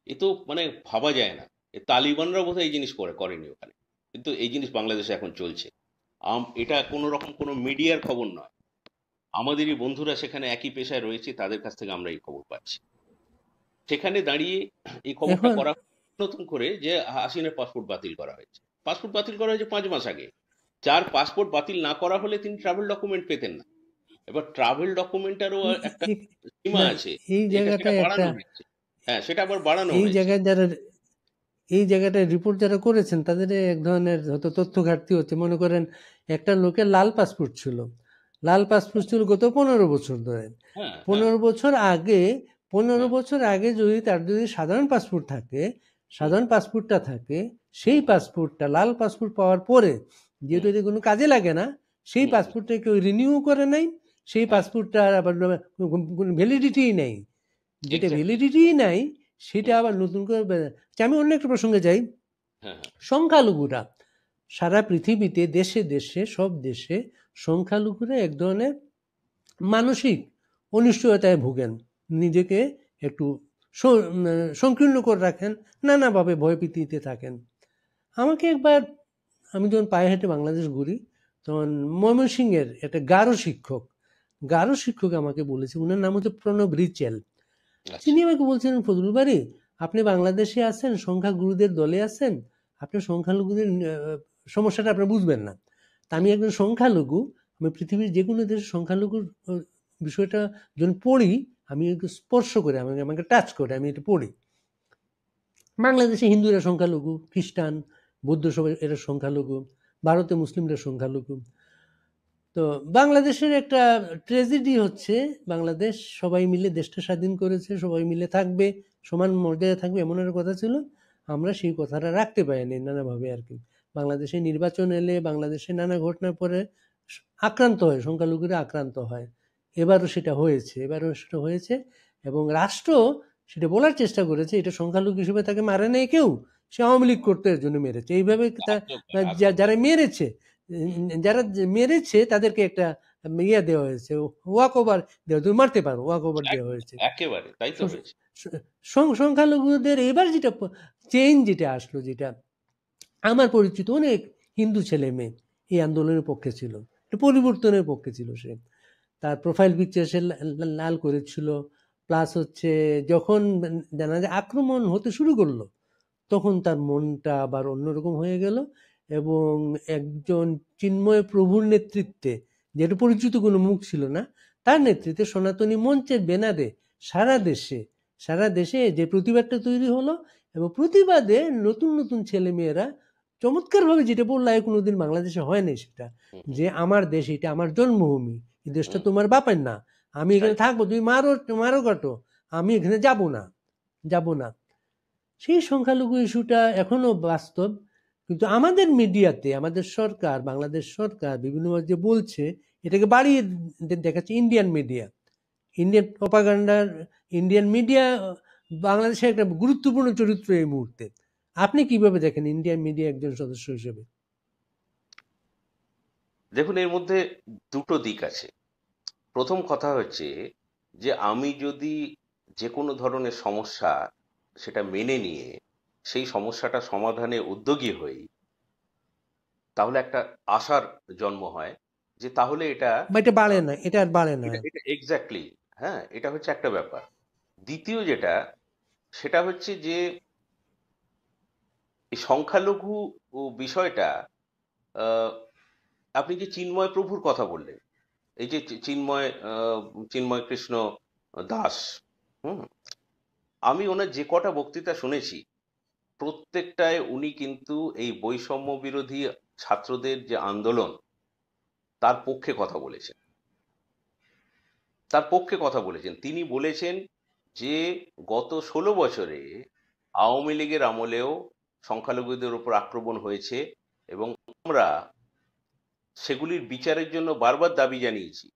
এ তো মানে ভাবা যায় না। তালিবানরা বোধহয় এই জিনিস করেনি ওখানে, কিন্তু এই জিনিস বাংলাদেশে এখন চলছে। এটা কোনো রকম কোনো মিডিয়ার খবর নয়, আমাদেরই বন্ধুরা সেখানে একই পেশায় রয়েছে, তাদের কাছ থেকে আমরা এই খবর পাচ্ছি। সেখানে দাঁড়িয়ে এই খবরটা এখন করা নতুন করে যে হাসিনার পাসপোর্ট বাতিল করা হয়েছে। পাসপোর্ট বাতিল করা হয়েছে 5 মাস আগে। যার পাসপোর্ট বাতিল না করা হলে তিনি ট্রাভেল ডকুমেন্ট পেতেন না। এবার ট্রাভেল ডকুমেন্টারও এ- একটা এ- সীমা না, আছে, এই যেটা সেটা জায়গাটায় একটা বাড়ানো হয়েছে। হ্যাঁ, সেটা আবার বাড়ানো এই হয়েছে। জায়গায় যারা এই জায়গাটায় রিপোর্ট যারা করেছেন তাদের এক ধরনের হয়তো তথ্য ঘাটতি হচ্ছে। মনে করেন একটা লোকের লাল পাসপোর্ট ছিল, লাল পাসপোর্ট ছিল গত 15 বছর ধরে। হ্যাঁ, হ্যাঁ, 15 বছর আগে যদি তার যদি সাধারণ পাসপোর্ট থাকে, হুম, সাধারণ পাসপোর্টটা থাকে, হুম, সেই পাসপোর্টটা লাল পাসপোর্ট পাওয়ার পরে যেহেতু হুম, এটা কোনো কাজে লাগে না, সেই হুম, পাসপোর্টটা কেউ রিনিউ করে নাই, সেই হ্যাঁ, পাসপোর্টটা আবার কোনো ভ্যালিডিটিই নেই। যেটা এক্স্যাক্টলি। ভ্যালিডিটিই নাই সেটা হুম, আবার নতুন করে আচ্ছা, আমি অন্য একটা প্রসঙ্গে যাই। হ্যাঁ, হ্যাঁ, সংখ্যালঘুরা সারা পৃথিবীতে দেশে দেশে সব দেশে সংখ্যালঘুরা এক ধরনের মানসিক অনিশ্চয়তায় ভোগেন, নিজেকে একটু সংকীর্ণ করে রাখেন, নানাভাবে ভয়ভীতিতে থাকেন। আমাকে একবার, আমি যখন পায়ে হেঁটে বাংলাদেশ ঘুরি তখন ময়মনসিংহের একটা গারো শিক্ষক আমাকে বলেছে, ওনার নাম হচ্ছে প্রণব রিচেল। আচ্ছা, তিনি আমাকে বলছেন, ফজলুল বাড়ি, আপনি বাংলাদেশে আছেন, সংখ্যাগুরুদের দলে আছেন, আপনি সংখ্যালঘুদের সমস্যাটা আপনি বুঝবেন না। তা আমি হুম, একজন সংখ্যালঘু, আমি পৃথিবীর যে কোনো দেশের সংখ্যালঘুর বিষয়টা যখন পড়ি, আমি একটু স্পর্শ করে, আমাকে টাচ করে আমি এটা পড়ি। বাংলাদেশে হিন্দুরা সংখ্যালঘু, খ্রিস্টান, বৌদ্ধ সবাই এরা সংখ্যালঘু, ভারতে মুসলিমরা সংখ্যালঘু। তো বাংলাদেশের একটা ট্র্যাজেডি হচ্ছে, বাংলাদেশ সবাই মিলে দেশটা স্বাধীন করেছে, সবাই মিলে থাকবে, সমান মর্যাদা থাকবে, এমন একটা কথা ছিল। আমরা সেই কথাটা রাখতে পারিনি নানাভাবে আর কি। বাংলাদেশে নির্বাচন এলে, বাংলাদেশে নানা ঘটনার পরে আক্রান্ত হয়, সংখ্যালঘুরা আক্রান্ত হয়। এবারও সেটা হয়েছে এবং রাষ্ট্র সেটা বলার চেষ্টা করেছে, এটা সংখ্যালঘু হিসেবে তাকে মারে নাই কেউ, সে আওয়ামী লীগ করতে এর জন্য মেরেছে, এইভাবে যারা মেরেছে, হুম, যারা মেরেছে তাদেরকে একটা ইয়ে দেওয়া হয়েছে, ওয়াক ওভার দেওয়া, তুমি মারতে পারো, ওয়াক ওভার দেওয়া হয়েছে। একেবারে তাই তো হয়েছে। সংখ্যালঘুদের এবার যেটা চেঞ্জ যেটা আসলো, যেটা আমার পরিচিত অনেক হিন্দু ছেলে মেয়ে এই আন্দোলনের পক্ষে ছিল, একটা পরিবর্তনের পক্ষে ছিল। সে তার প্রোফাইল পিকচার সে লাল করেছিল। প্লাস হচ্ছে যখন জানা যায় আক্রমণ হতে শুরু করলো, তখন তার মনটা আবার অন্যরকম হয়ে গেল এবং একজন চিন্ময় প্রভুর নেতৃত্বে, যেটা পরিচিত কোনো মুখ ছিল না, তার নেতৃত্বে সনাতনী মঞ্চের ব্যানারে সারা দেশে সারা দেশে যে প্রতিবাদটা তৈরি হলো, এবং প্রতিবাদে নতুন নতুন ছেলে মেয়েরা চমৎকারভাবে যেটা বললো, কোনোদিন বাংলাদেশে হয় নাই সেটা, হুম, হুম, যে আমার দেশ, এটা আমার জন্মভূমি, এই দেশটা হুম, তোমার বাপের না, আমি এখানে রাইট, থাকবো, তুমি মারো মারো কাটো, আমি এখানে যাব না। সেই সংখ্যালঘু ইস্যুটা এখনো বাস্তব, কিন্তু আমাদের মিডিয়াতে, আমাদের সরকার, বাংলাদেশ সরকার বিভিন্নভাবে যে বলছে, এটাকে বাড়িয়ে দেখাচ্ছে ইন্ডিয়ান প্রপাগান্ডার, ইন্ডিয়ান মিডিয়া বাংলাদেশের একটা গুরুত্বপূর্ণ চরিত্র এই মুহূর্তে। আপনি কিভাবে দেখেন ইন্ডিয়ান মিডিয়া একজন সদস্য হিসেবে? দেখুন, এর মধ্যে দুটো দিক আছে। প্রথম কথা হচ্ছে যে আমি যদি যে কোনো ধরনের সমস্যা সেটা মেনে নিয়ে সেই সমস্যাটা সমাধানে উদ্যোগী হই, তাহলে একটা আশার জন্ম হয় যে তাহলে এটা বা এটা বাড়ে আহ, না, এটা আর বাড়ে না। এটা এটা এক্স্যাক্টলি, হ্যাঁ, এটা হচ্ছে একটা ব্যাপার। দ্বিতীয় যেটা, সেটা হচ্ছে যে এই সংখ্যালঘু ও বিষয়টা, আহ, আপনি যে চিন্ময় প্রভুর কথা বললেন, এই যে চিন্ময় কৃষ্ণ দাস, হুম, আমি ওনার যে কটা বক্তৃতা শুনেছি, প্রত্যেকটায় উনি কিন্তু এই বৈষম্য বিরোধী ছাত্রদের যে আন্দোলন, তার পক্ষে কথা বলেছেন। তিনি বলেছেন যে গত 16 বছরে আওয়ামী লীগের আমলেও সংখ্যালঘুদের উপর আক্রমণ হয়েছে এবং আমরা সেগুলির বিচারের জন্য বারবার দাবি জানিয়েছি।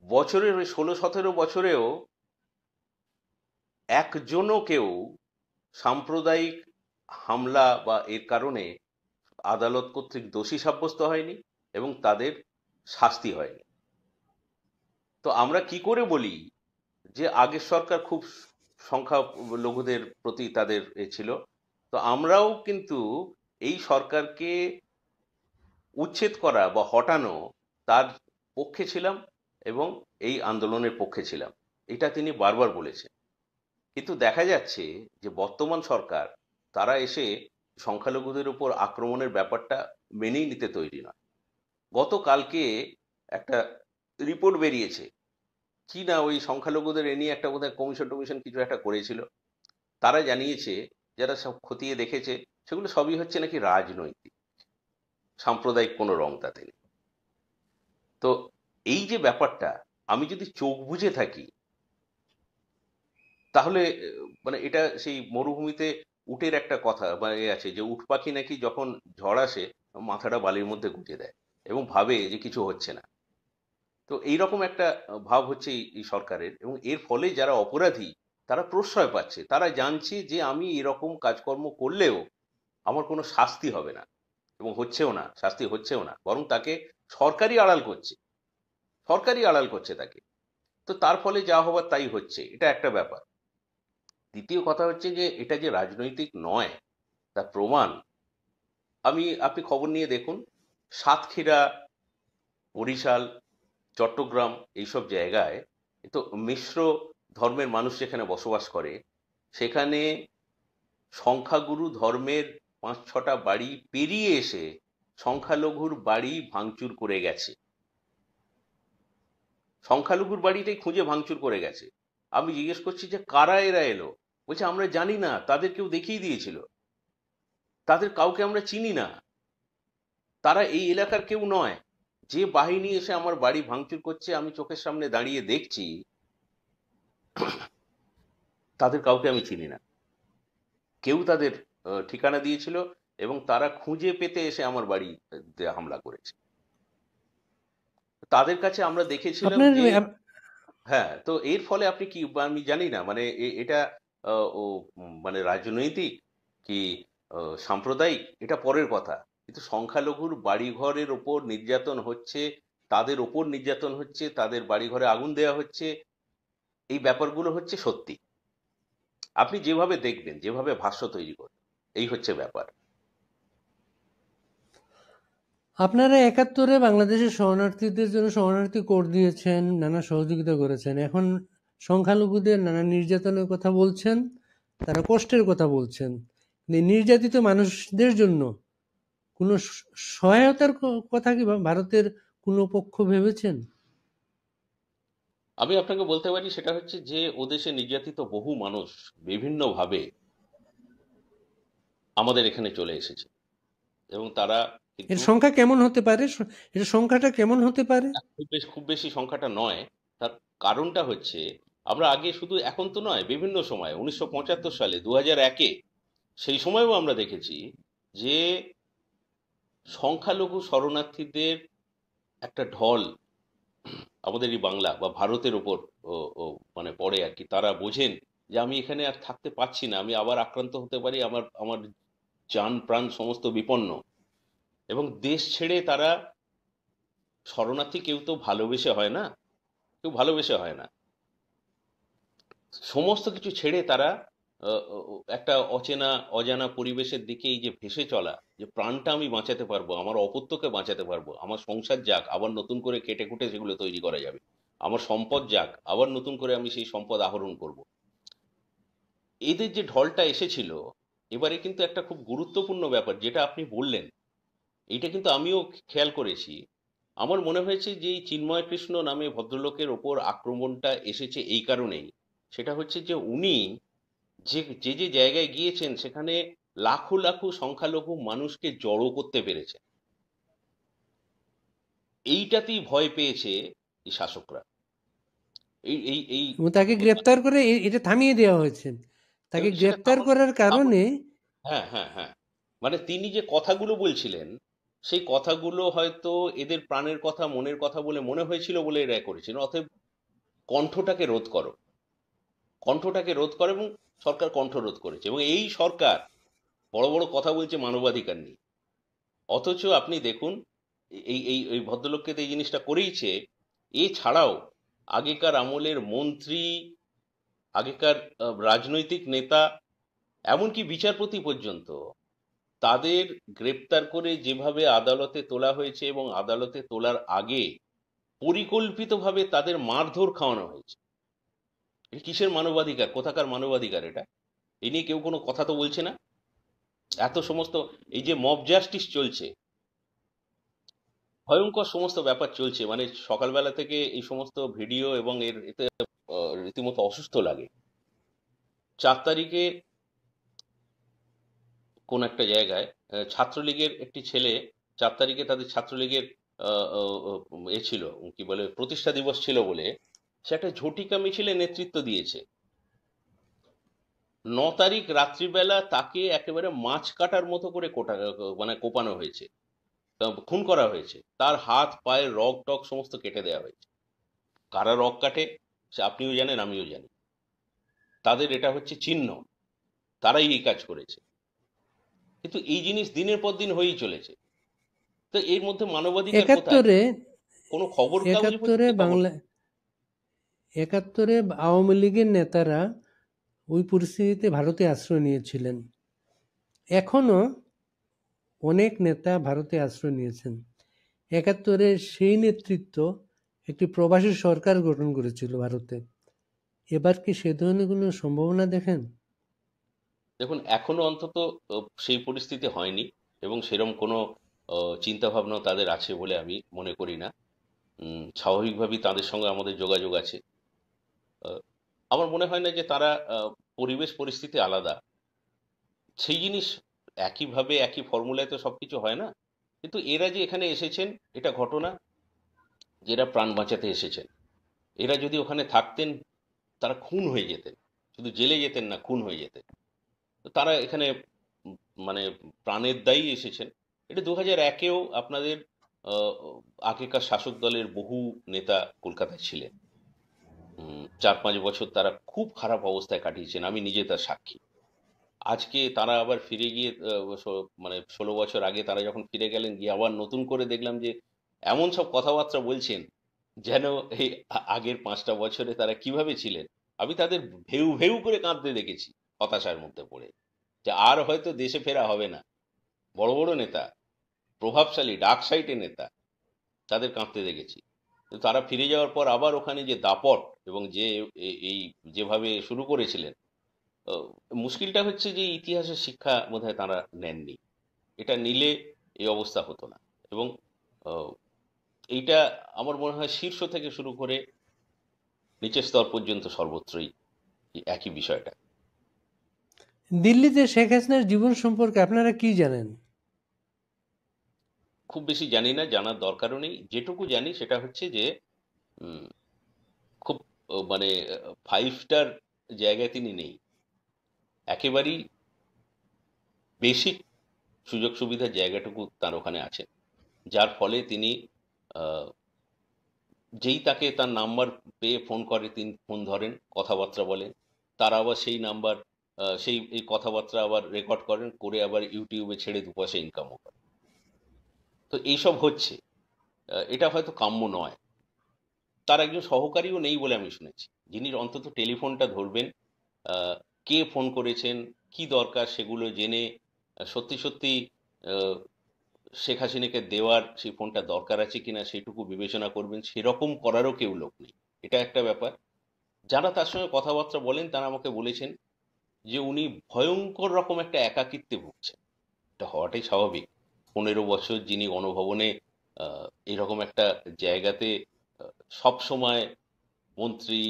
বছরের ওই 16-17 বছরেও একজনও কেউ সাম্প্রদায়িক হামলা বা এর কারণে আদালত কর্তৃক দোষী সাব্যস্ত হয়নি এবং তাদের শাস্তি হয়নি। তো আমরা কি করে বলি যে আগের সরকার খুব সংখ্যালঘুদের প্রতি তাদের ছিল? তো আমরাও কিন্তু এই সরকারকে উচ্ছেদ করা বা হটানো, তার পক্ষে ছিলাম এবং এই আন্দোলনের পক্ষে ছিলাম। এটা তিনি বারবার বলেছেন। কিন্তু দেখা যাচ্ছে যে বর্তমান সরকার, তারা এসে সংখ্যালঘুদের উপর আক্রমণের ব্যাপারটা মেনেই নিতে তৈরি নয়। গতকালকে একটা রিপোর্ট বেরিয়েছে, কি না ওই সংখ্যালঘুদের এ নিয়ে একটা বোধহয় কমিশন টমিশন কিছু একটা করেছিল। তারা জানিয়েছে, যারা সব খতিয়ে দেখেছে, সেগুলো সবই হচ্ছে নাকি রাজনৈতিক, সাম্প্রদায়িক কোনো রং তাতে নেই। তো এই যে ব্যাপারটা, আমি যদি চোখ বুজে থাকি, তাহলে মানে এটা সেই মরুভূমিতে উটের একটা কথা মানে এ আছে যে উট পাখি নাকি যখন ঝড় আসে মাথাটা বালির মধ্যে গুঁজে দেয় এবং ভাবে যে কিছু হচ্ছে না। তো এইরকম একটা ভাব হচ্ছে এই সরকারের, এবং এর ফলে যারা অপরাধী তারা প্রশ্রয় পাচ্ছে। তারা জানছে যে আমি এরকম কাজকর্ম করলেও আমার কোনো শাস্তি হবে না, এবং হচ্ছেও না, শাস্তি হচ্ছেও না, বরং তাকে সরকারই আড়াল করছে, সরকারই আড়াল করছে তাকে। তো তার ফলে যা হবার তাই হচ্ছে, এটা একটা ব্যাপার। দ্বিতীয় কথা হচ্ছে যে এটা যে রাজনৈতিক নয় তার প্রমাণ, আপনি খবর নিয়ে দেখুন, সাতক্ষীরা, বরিশাল, চট্টগ্রাম, এইসব জায়গায় তো মিশ্র ধর্মের মানুষ যেখানে বসবাস করে, সেখানে সংখ্যাগুরু ধর্মের ৫-৬টা বাড়ি পেরিয়ে এসে সংখ্যালঘুর বাড়ি ভাঙচুর করে গেছে। সংখ্যালঘুর বাড়িটাই খুঁজে ভাঙচুর করে গেছে। আমি জিজ্ঞেস করছি যে কারা এরা এলো, বলছে আমরা জানি না, তাদের কেউ দেখিয়ে দিয়েছিল, তাদের কাউকে আমরা চিনি না, তারা এই এলাকার কেউ নয়। যে বাহিনী এসে আমার বাড়ি ভাঙচুর করছে, আমি চোখের সামনে দাঁড়িয়ে দেখছি, তাদের কাউকে আমি চিনি না। কেউ তাদের ঠিকানা দিয়েছিল এবং তারা খুঁজে পেতে এসে আমার বাড়িতে হামলা করেছে। তাদের কাছে আমরা দেখেছিলাম আপনার যে, হ্যাঁ, তো এর ফলে আপনি কি, আমি জানি না মানে এটা ও মানে রাজনৈতিক কি সাম্প্রদায়িক, এটা পরের কথা, কিন্তু সংখ্যালঘুর বাড়িঘরের ওপর নির্যাতন হচ্ছে, তাদের ওপর নির্যাতন হচ্ছে, তাদের বাড়িঘরে আগুন দেওয়া হচ্ছে, এই ব্যাপারগুলো হচ্ছে সত্যি। আপনি যেভাবে দেখবেন, যেভাবে ভাষ্য তৈরি করবেন, এই হচ্ছে ব্যাপার। আপনারা ৭১-এ বাংলাদেশের শরণার্থীদের জন্য শরণার্থী কোড দিয়েছেন, নানা সহযোগিতা করেছেন। এখন সংখ্যালঘুদের নানা নির্যাতনের কথা বলছেন, তারা কষ্টের কথা বলছেন। এই নির্যাতিত মানুষদের জন্য কোনো সহায়তার কথা কি ভারতের কোনো পক্ষ ভেবেছেন? আমি আপনাকে বলতে পারি, সেটা হচ্ছে যে ওদেশে নির্যাতিত বহু মানুষ বিভিন্নভাবে আমাদের এখানে চলে এসেছে, এবং তারা এর কিন্তু সংখ্যা কেমন হতে পারে? এর সংখ্যাটা কেমন হতে পারে? খুব বেশি সংখ্যাটা নয়। তার কারণটা হচ্ছে, আমরা আগে শুধু এখন তো নয়, বিভিন্ন সময় ১৯৭৫ সালে, ২০০১-এ, সেই সময়ও আমরা দেখেছি যে সংখ্যালঘু শরণার্থীদের একটা ঢল আমাদের এই বাংলা বা ভারতের ওপর ও ও মানে পড়ে আর কি। তারা বোঝেন যে আমি এখানে আর থাকতে পারছি না, আমি আবার আক্রান্ত হতে পারি, আমার আমার জান প্রাণ সমস্ত বিপন্ন, এবং দেশ ছেড়ে তারা, শরণার্থী কেউ তো ভালোবেসে হয় না, কেউ ভালোবেসে হয় না, সমস্ত কিছু ছেড়ে তারা একটা অচেনা অজানা পরিবেশের দিকে এই যে ভেসে চলা, যে প্রাণটা আমি বাঁচাতে পারবো, আমার অপত্যকে বাঁচাতে পারবো, আমার সংসার যাক, আবার নতুন করে কেটে কুটে সেগুলো তৈরি করা যাবে, আমার সম্পদ যাক, আবার নতুন করে আমি সেই সম্পদ আহরণ করব, এদের যে ঢলটা এসেছিল, এবারে কিন্তু একটা খুব গুরুত্বপূর্ণ ব্যাপার যেটা আপনি বললেন, এইটা কিন্তু আমিও খেয়াল করেছি। আমার মনে হয়েছে যে এই চিন্ময় কৃষ্ণ নামে ভদ্রলোকের ওপর আক্রমণটা এসেছে এই কারণেই, সেটা হচ্ছে যে উনি যে যে যে জায়গায় গিয়েছেন সেখানে লাখো লাখো সংখ্যালঘু মানুষকে জড়ো করতে পেরেছে, এইটাতেই ভয় পেয়েছে এই শাসকরা। এই এই এই এবং তাকে গ্রেপ্তার করে এটা থামিয়ে দেওয়া হয়েছে। তাকে সেটা গ্রেপ্তার করার কারণে হ্যাঁ, হ্যাঁ, হ্যাঁ, মানে তিনি যে কথাগুলো বলছিলেন, সেই কথাগুলো হয়তো এদের প্রাণের কথা, মনের কথা বলে মনে হয়েছিল বলে এরা করেছিল। অতএব কণ্ঠটাকে রোধ করো, কণ্ঠটাকে রোধ করো, এবং সরকার কণ্ঠ রোধ করেছে, এবং এই সরকার বড় বড় কথা বলছে মানবাধিকার নিয়ে, অথচ আপনি দেখুন এই এই এই ভদ্রলোককে তো এই জিনিসটা করেইছে। এছাড়াও আগেকার আমলের মন্ত্রী, আগেকার রাজনৈতিক নেতা, এমনকি বিচারপতি পর্যন্ত, তাদের গ্রেপ্তার করে যেভাবে আদালতে তোলা হয়েছে, এবং আদালতে তোলার আগে পরিকল্পিতভাবে তাদের মারধর খাওয়ানো হয়েছে। কিসের মানবাধিকার, কোথাকার মানবাধিকার এটা? এ নিয়ে কেউ কোনো কথা তো বলছে না। এত সমস্ত এই যে মব জাস্টিস চলছে, ভয়ঙ্কর সমস্ত ব্যাপার চলছে, মানে সকালবেলা থেকে এই সমস্ত ভিডিও এবং এতে রীতিমতো অসুস্থ লাগে। 4 তারিখে কোন একটা জায়গায় ছাত্রলীগের একটি ছেলে, 4 তারিখে তাদের ছাত্রলীগের আহ, আহ, এ ছিল, কি বলে, প্রতিষ্ঠা দিবস ছিল বলে সে একটা ঝটিকা মিছিলে নেতৃত্ব দিয়েছে। 9 তারিখ রাত্রিবেলা তাকে একেবারে মাছ কাটার মতো করে মানে কোপানো হয়েছে, খুন করা হয়েছে, তার হাত পায়ের রগ টগ সমস্ত কেটে দেওয়া হয়েছে। কারা রগ কাটে সে আপনিও জানেন, আমিও জানি। তাদের এটা হচ্ছে চিহ্ন, তারাই এই কাজ করেছে। কিন্তু এই জিনিস দিনের পর দিন হয়েই চলেছে। তো এর মধ্যে মানবাধিকার কোথায়? একাত্তরে কোনো খবর কাগজে একাত্তরে পত্রিকায় খবর বাংলা নেই। একাত্তরে আওয়ামী লীগের নেতারা ওই পরিস্থিতিতে ভারতে আশ্রয় নিয়েছিলেন। এখনো অনেক নেতা ভারতে আশ্রয় নিয়েছেন। একাত্তরে সেই নেতৃত্ব একটি প্রবাসী সরকার গঠন করেছিল ভারতে। এবার কি সে ধরনের কোনো সম্ভাবনা দেখেন? দেখুন, এখনো অন্তত সেই পরিস্থিতি হয়নি, এবং সেরম কোনো চিন্তা ভাবনাও তাদের আছে বলে আমি মনে করি না। স্বাভাবিকভাবেই তাদের সঙ্গে আমাদের যোগাযোগ আছে। আহ, আমার মনে হয় না যে তারা, পরিবেশ পরিস্থিতি আলাদা, সেই জিনিস একইভাবে একই ফর্মুলায় তো সবকিছু হয় না। কিন্তু এরা যে এখানে এসেছেন, এটা ঘটনা যে এরা প্রাণ বাঁচাতে এসেছেন। এরা যদি ওখানে থাকতেন, তারা খুন হয়ে যেতেন, শুধু জেলে যেতেন না, খুন হয়ে যেতেন। তো তারা এখানে উম, মানে প্রাণের দায়ী এসেছেন। এটা 2001-এও আপনাদের আহ, আগেকার শাসক দলের বহু নেতা কলকাতায় ছিলেন। 4-5 বছর তারা খুব খারাপ অবস্থায় কাটিয়েছেন, আমি নিজে তার সাক্ষী। আজকে তারা আবার ফিরে গিয়ে, মানে 16 বছর আগে তারা যখন ফিরে গেলেন, গিয়ে আবার নতুন করে দেখলাম যে এমন সব কথাবার্তা বলছেন যেন এই আগের 5টা বছরে তারা কিভাবে ছিলেন। আমি তাদের ভেউ ভেউ করে কাঁদতে দেখেছি, হতাশার মধ্যে পড়ে, যে আর হয়তো দেশে ফেরা হবে না। বড় বড় নেতা, প্রভাবশালী ডার্ক সাইটে নেতা, তাদের কাঁদতে দেখেছি। তো তারা ফিরে যাওয়ার পর আবার ওখানে যে দাপট, এবং যে এই যেভাবে শুরু করেছিলেন, আহ, মুশকিলটা হচ্ছে যে ইতিহাসের শিক্ষা বোধহয় তারা নেননি। এটা নিলে এই অবস্থা হতো না। এবং আহ, এইটা আমার মনে হয় শীর্ষ থেকে শুরু করে নিচের স্তর পর্যন্ত সর্বত্রই এই একই বিষয়টা। দিল্লিতে শেখ হাসিনার জীবন সম্পর্কে আপনারা কি জানেন? খুব বেশি জানি না, জানার দরকারও নেই। যেটুকু জানি সেটা হচ্ছে যে উম, খুব মানে 5 স্টার জায়গায় তিনি নেই, একেবারেই বেসিক সুযোগ সুবিধার জায়গাটুকু তার ওখানে আছে। যার ফলে তিনি, আহ, যেই তাকে তার নাম্বার পেয়ে ফোন করে, তিনি ফোন ধরেন, কথাবার্তা বলেন। তারা আবার সেই নাম্বার, সেই এই কথাবার্তা আবার রেকর্ড করেন, করে আবার ইউটিউবে ছেড়ে 2 পয়সা ইনকামও করেন। তো এইসব হচ্ছে, এটা হয়তো কাম্য নয়। তার একজন সহকারীও নেই বলে আমি শুনেছি, যিনি অন্তত টেলিফোনটা ধরবেন, আহ, কে ফোন করেছেন, কি দরকার সেগুলো জেনে সত্যি সত্যি আহ, শেখ হাসিনাকে দেওয়ার সেই ফোনটা দরকার আছে কিনা সেটুকু বিবেচনা করবেন, সেরকম করারও কেউ লোক নেই। এটা একটা ব্যাপার। যারা তার সঙ্গে কথাবার্তা বলেন তারা আমাকে বলেছেন যে উনি ভয়ঙ্কর রকম একটা একাকিত্বে ভুগছেন। এটা হওয়াটাই স্বাভাবিক। 15 বছর যিনি গণভবনে এরকম একটা জায়গাতে সব সময় মন্ত্রী,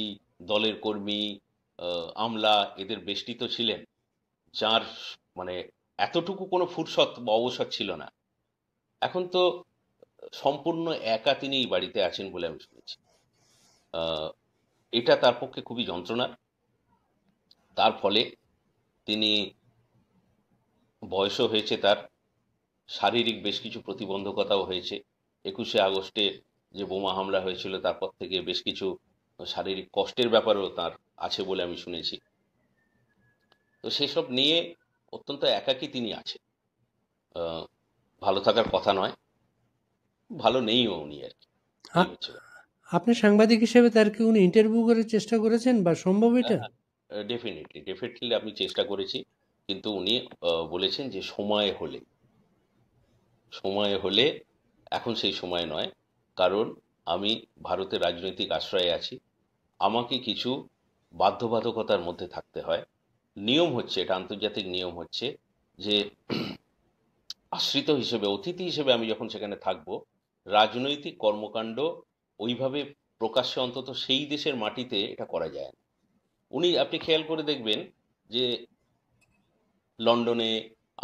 দলের কর্মী, আমলা এদের বেষ্টিত ছিলেন, যার মানে এতটুকু কোনো ফুরসত বা অবসর ছিল না। এখন তো সম্পূর্ণ একা তিনি এই বাড়িতে আছেন বলে আমি শুনেছি। আহ, এটা তার পক্ষে খুবই যন্ত্রণার। তার ফলে তিনি, বয়সও হয়েছে তার, শারীরিক বেশ কিছু প্রতিবন্ধকতাও হয়েছে। 21শে আগস্টে যে বোমা হামলা হয়েছিল তারপর থেকে বেশ কিছু শারীরিক কষ্টের ব্যাপারও তার আছে বলে আমি শুনেছি। তো সেসব নিয়ে অত্যন্ত একাকী তিনি আছেন। আহ, ভালো থাকার কথা নয়, ভালো নেইও উনি আর কি। এই আ- হচ্ছে ব্যাপার। আপনি সাংবাদিক হিসেবে তার কি উনি ইন্টারভিউ করার চেষ্টা করেছেন বা সম্ভব এটা? হ্যাঁ, ডেফিনেটলি ডেফিনেটলি আমি চেষ্টা করেছি। কিন্তু উনি বলেছেন যে সময় হলে, এখন সেই সময় নয়। কারণ আমি ভারতের রাজনৈতিক আশ্রয়ে আছি, আমাকে কিছু বাধ্যবাধকতার মধ্যে থাকতে হয়। নিয়ম হচ্ছে, এটা আন্তর্জাতিক নিয়ম হচ্ছে যে আশ্রিত হিসেবে, অতিথি হিসেবে আমি যখন সেখানে থাকবো, রাজনৈতিক কর্মকাণ্ড ওইভাবে প্রকাশ্যে অন্তত সেই দেশের মাটিতে এটা করা যায় না। আপনি খেয়াল করে দেখবেন যে লন্ডনে,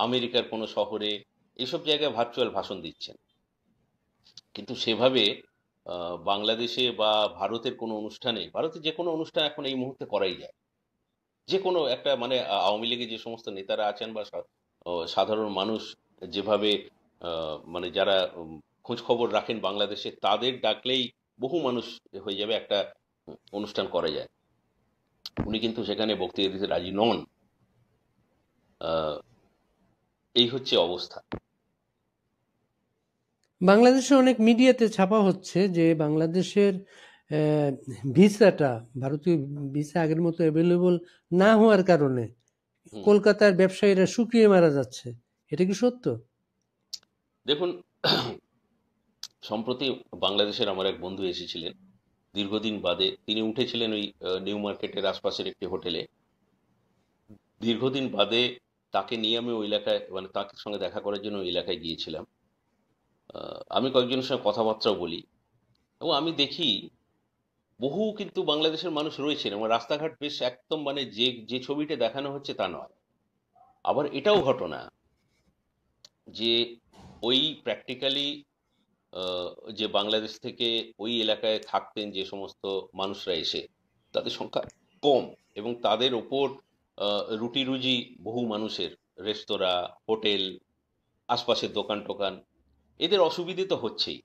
আমেরিকার কোনো শহরে এসব জায়গায় ভার্চুয়াল ভাষণ দিচ্ছেন, কিন্তু সেভাবে বাংলাদেশে বা ভারতের কোনো অনুষ্ঠানে, ভারতের যে কোনো অনুষ্ঠান এখন এই মুহূর্তে করাই যায়। যে কোনো একটা মানে আওয়ামী লীগের যে সমস্ত নেতারা আছেন বা সাধারণ মানুষ যেভাবে মানে যারা খোঁজ খবর রাখেন বাংলাদেশে, তাদের ডাকলেই বহু মানুষ হয়ে যাবে, একটা অনুষ্ঠান করা যায়। উনি কিন্তু সেখানে বক্তৃতা দিতে রাজি নন। আহ, এই হচ্ছে অবস্থা। বাংলাদেশে অনেক মিডিয়াতে ছাপা হচ্ছে যে বাংলাদেশের আহ, ভিসাটা, ভারতীয় ভিসা আগের মতো অ্যাভেলেবল না হওয়ার কারণে হুম। কলকাতার ব্যবসায়ীরা শুকিয়ে মারা যাচ্ছে। এটা কি সত্য? দেখুন, সম্প্রতি বাংলাদেশের আমার এক বন্ধু এসেছিলেন দীর্ঘদিন বাদে। তিনি উঠেছিলেন ওই নিউ মার্কেটের আশপাশের একটি হোটেলে। দীর্ঘদিন বাদে তাকে নিয়ে আমি ওই এলাকায়, মানে তার সঙ্গে দেখা করার জন্য ওই এলাকায় গিয়েছিলাম। আমি কয়েকজনের সঙ্গে কথাবার্তাও বলি, এবং আমি দেখি বহু কিন্তু বাংলাদেশের মানুষ রয়েছেন, এবং রাস্তাঘাট বেশ একদম মানে যে যে ছবিটা দেখানো হচ্ছে তা নয়। আবার এটাও ঘটনা যে ওই প্র্যাকটিক্যালি যে বাংলাদেশ থেকে ওই এলাকায় থাকতেন যে সমস্ত মানুষরা এসে, তাদের সংখ্যা কম, এবং তাদের ওপর রুটি রুজি বহু মানুষের, রেস্তোরাঁ, হোটেল, আশপাশের দোকান টোকান, এদের অসুবিধে তো হচ্ছেই।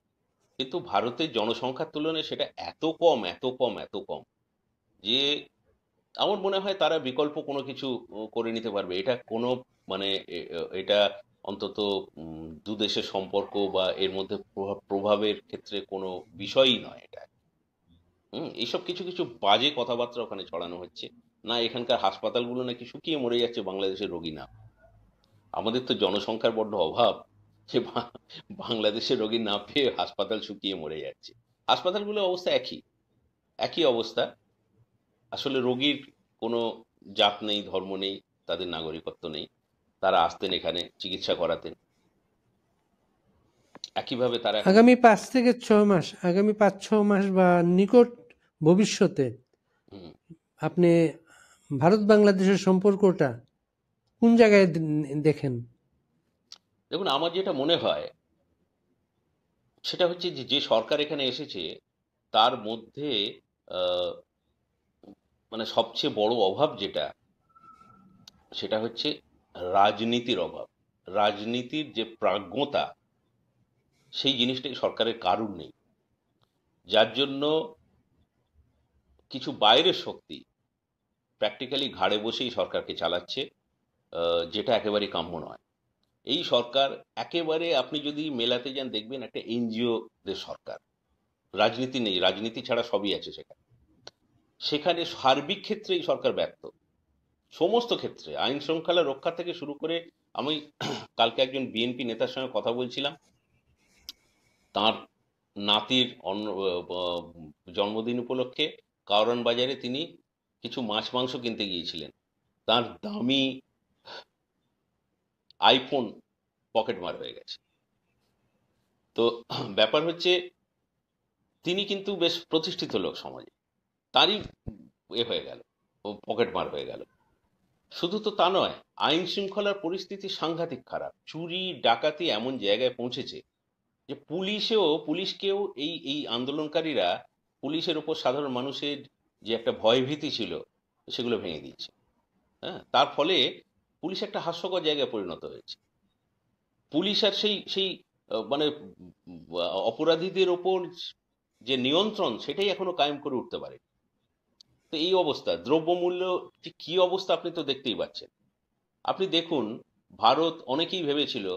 কিন্তু ভারতের জনসংখ্যার তুলনায় সেটা এত কম, এত কম, এত কম, যে আমার মনে হয় তারা বিকল্প কোনো কিছু করে নিতে পারবে। এটা কোনো মানে এটা অন্তত দু দেশের সম্পর্ক বা এর মধ্যে প্রভাবের ক্ষেত্রে কোনো বিষয়ই নয় এটা। এইসব কিছু কিছু বাজে কথাবার্তা ওখানে ছড়ানো হচ্ছে। না, এখানকার হাসপাতালগুলো নাকি শুকিয়ে মরে যাচ্ছে বাংলাদেশের রোগী না। আমাদের তো জনসংখ্যার বড্ড অভাব, যে বাংলাদেশের রোগী না পেয়ে হাসপাতাল শুকিয়ে মরে যাচ্ছে। হাসপাতালগুলোর অবস্থা একই, একই অবস্থা। আসলে রোগীর কোনো জাত নেই, ধর্ম নেই, তাদের নাগরিকত্ব নেই। তারা আসতেন এখানে চিকিৎসা করাতেন, একইভাবে তারা এখন। আগামী 5 থেকে 6 মাস, আগামী 5-6 মাস বা নিকট ভবিষ্যতে হুম, আপনি ভারত বাংলাদেশের সম্পর্কটা কোন জায়গায় দেখেন? দেখুন, আমার যেটা মনে হয় সেটা হচ্ছে যে যে সরকার এখানে এসেছে তার মধ্যে আহ, মানে সবচেয়ে বড় অভাব যেটা, সেটা হচ্ছে রাজনীতির অভাব। রাজনীতির যে প্রাজ্ঞতা, সেই জিনিসটাই সরকারের কারুর নেই, যার জন্য কিছু বাইরের শক্তি প্র্যাকটিক্যালি ঘাড়ে বসেই সরকারকে চালাচ্ছে, যেটা একেবারেই কাম্য নয়। এই সরকার একেবারে, আপনি যদি মেলাতে যান দেখবেন একটা এনজিও দের সরকার। রাজনীতি নেই, রাজনীতি ছাড়া সবই আছে সেখানে। সেখানে সার্বিক ক্ষেত্রে এই সরকার ব্যর্থ, সমস্ত ক্ষেত্রে আইন শৃঙ্খলা রক্ষা থেকে শুরু করে। আমি কালকে একজন বিএনপি নেতার সঙ্গে কথা বলছিলাম, তার নাতির জন্মদিন উপলক্ষে কারওয়ান বাজারে তিনি কিছু মাছ মাংস কিনতে গিয়েছিলেন, তার দামি আইফোন পকেট মার হয়ে গেছে। তো ব্যাপার হচ্ছে, তিনি কিন্তু বেশ প্রতিষ্ঠিত লোক সমাজে, তারই হয়ে গেল, ও পকেট মার হয়ে গেল। শুধু তো তা নয়, আইন শৃঙ্খলার পরিস্থিতি সাংঘাতিক খারাপ, চুরি ডাকাতি এমন জায়গায় পৌঁছেছে যে পুলিশকেও এই এই আন্দোলনকারীরা, পুলিশের উপর সাধারণ মানুষের যে একটা ভয়ভীতি ছিল, সেগুলো ভেঙে দিয়েছে। হ্যাঁ, তার ফলে পুলিশ একটা হাস্যকর জায়গায় পরিণত হয়েছে। পুলিশ আর সেই সেই মানে অপরাধীদের ওপর যে নিয়ন্ত্রণ, সেটাই এখনো কায়েম করে উঠতে পারে। তো এই অবস্থা, দ্রব্যমূল্য যে কি অবস্থা আপনি তো দেখতেই পাচ্ছেন। আপনি দেখুন, ভারত অনেকেই ভেবেছিল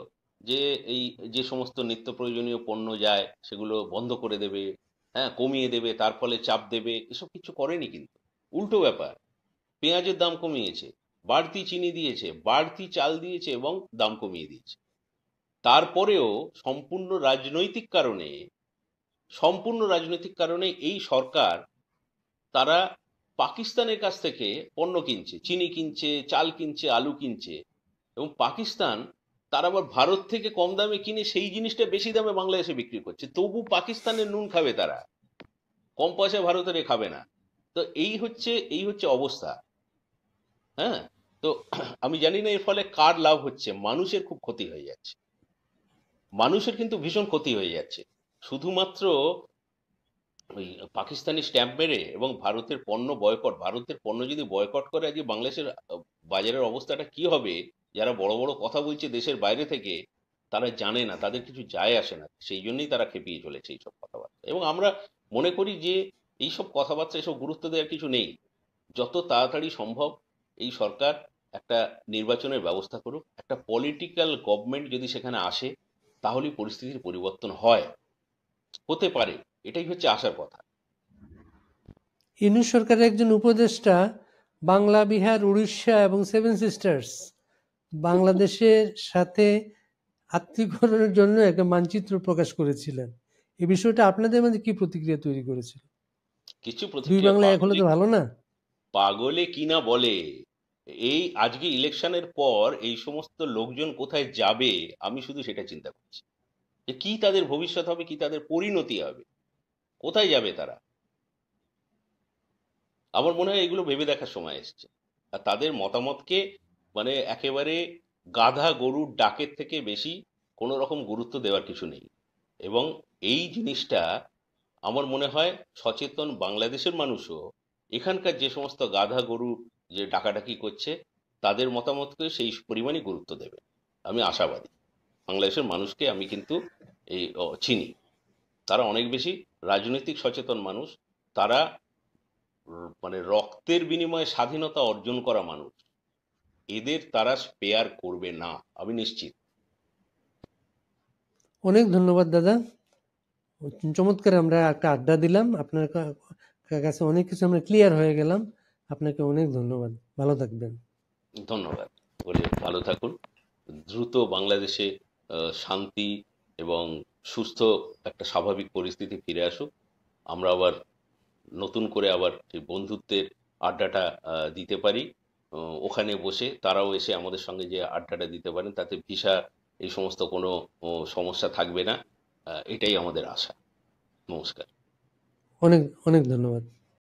যে এই যে সমস্ত নিত্য প্রয়োজনীয় পণ্য যায় সেগুলো বন্ধ করে দেবে, হ্যাঁ কমিয়ে দেবে, তার ফলে চাপ দেবে। এসব কিছু করেনি কিন্তু, উল্টো ব্যাপার। পেঁয়াজের দাম কমিয়েছে, বাড়তি চিনি দিয়েছে, বাড়তি চাল দিয়েছে, এবং দাম কমিয়ে দিয়েছে। তারপরেও সম্পূর্ণ রাজনৈতিক কারণে এই সরকার, তারা পাকিস্তানের কাছ থেকে পণ্য কিনছে, চিনি কিনছে, চাল কিনছে, আলু কিনছে, এবং পাকিস্তান তারা আবার ভারত থেকে কম দামে কিনে সেই জিনিসটা বেশি দামে বাংলাদেশে বিক্রি করছে, তবু পাকিস্তানের নুন খাবে তারা, কম পয়সায় ভারতের খাবে না। তো এই হচ্ছে অবস্থা। হ্যাঁ। তো আমি জানি না এর ফলে কার লাভ হচ্ছে, মানুষের খুব ক্ষতি হয়ে যাচ্ছে, মানুষের কিন্তু ভীষণ ক্ষতি হয়ে যাচ্ছে। শুধুমাত্র ওই পাকিস্তানি স্ট্যাম্প মেরে এবং ভারতের পণ্য বয়কট, ভারতের পণ্য যদি বয়কট করে আজকে বাংলাদেশের বাজারের অবস্থাটা কি হবে, যারা বড় বড় কথা বলছে দেশের বাইরে থেকে, তারা জানে না, তাদের কিছু যায় আসে না, সেই জন্যই তারা খেপিয়ে চলেছে এইসব কথাবার্তা। এবং আমরা মনে করি যে এইসব কথাবার্তা, এসব গুরুত্ব দেওয়ার কিছু নেই। যত তাড়াতাড়ি সম্ভব এই সরকার একটা নির্বাচনের ব্যবস্থা করুক, একটা পলিটিক্যাল গভর্নমেন্ট যদি সেখানে আসে, তাহলেই পরিস্থিতির পরিবর্তন হতে পারে। এটাই হচ্ছে আশার কথা। ইউনূস সরকারের একজন উপদেষ্টা বাংলা, বিহার, উড়িষ্যা এবং সেভেন সিস্টার্স বাংলাদেশের সাথে আত্মীকরণের জন্য একটা মানচিত্র প্রকাশ করেছিলেন। এই বিষয়টা আপনাদের মধ্যে কি প্রতিক্রিয়া তৈরি করেছিল? কিছু দুই প্রতিক্রিয়া, বাংলা এক হলে পাগলে তো ভালো না? পাগলে কিনা বলে। এই আজকে ইলেকশনের পর এই সমস্ত লোকজন কোথায় যাবে, আমি শুধু সেটা চিন্তা করছি, যে কি তাদের ভবিষ্যৎ হবে, কি তাদের পরিণতি হবে, কোথায় যাবে তারা। আমার মনে হয় এগুলো ভেবে দেখার সময় এসেছে। আর তাদের মতামতকে মানে একেবারে গাধা গরুর ডাকের থেকে বেশি কোনো রকম গুরুত্ব দেওয়ার কিছু নেই। এবং এই জিনিসটা আমার মনে হয় সচেতন বাংলাদেশের মানুষও এখানকার যে সমস্ত গাধা গরু যে ডাকাডাকি করছে, তাদের মতামতকে সেই পরিমাণই গুরুত্ব দেবে, আমি আশাবাদী। বাংলাদেশের মানুষকে আমি কিন্তু চিনি, তারা অনেক বেশি রাজনৈতিক সচেতন মানুষ। তারা মানে রক্তের বিনিময়ে স্বাধীনতা অর্জন করা মানুষ, এদের তারা স্পেয়ার করবে না, আমি নিশ্চিত। অনেক ধন্যবাদ দাদা, চমৎকার আমরা একটা আড্ডা দিলাম, আপনার কাছে অনেক কিছু আমরা ক্লিয়ার হয়ে গেলাম। আপনাকে অনেক ধন্যবাদ, ভালো থাকবেন। ধন্যবাদ। বলে ভালো থাকুন। দ্রুত বাংলাদেশে শান্তি এবং সুস্থ একটা স্বাভাবিক পরিস্থিতি ফিরে আসুক। আমরা আবার নতুন করে আবার সেই বন্ধুত্বের আড্ডাটা দিতে পারি। ওখানে বসে তারাও এসে আমাদের সঙ্গে যে আড্ডাটা দিতে পারেন, তাতে ভিসা এই সমস্ত কোনো সমস্যা থাকবে না। এটাই আমাদের আশা। নমস্কার। অনেক অনেক ধন্যবাদ।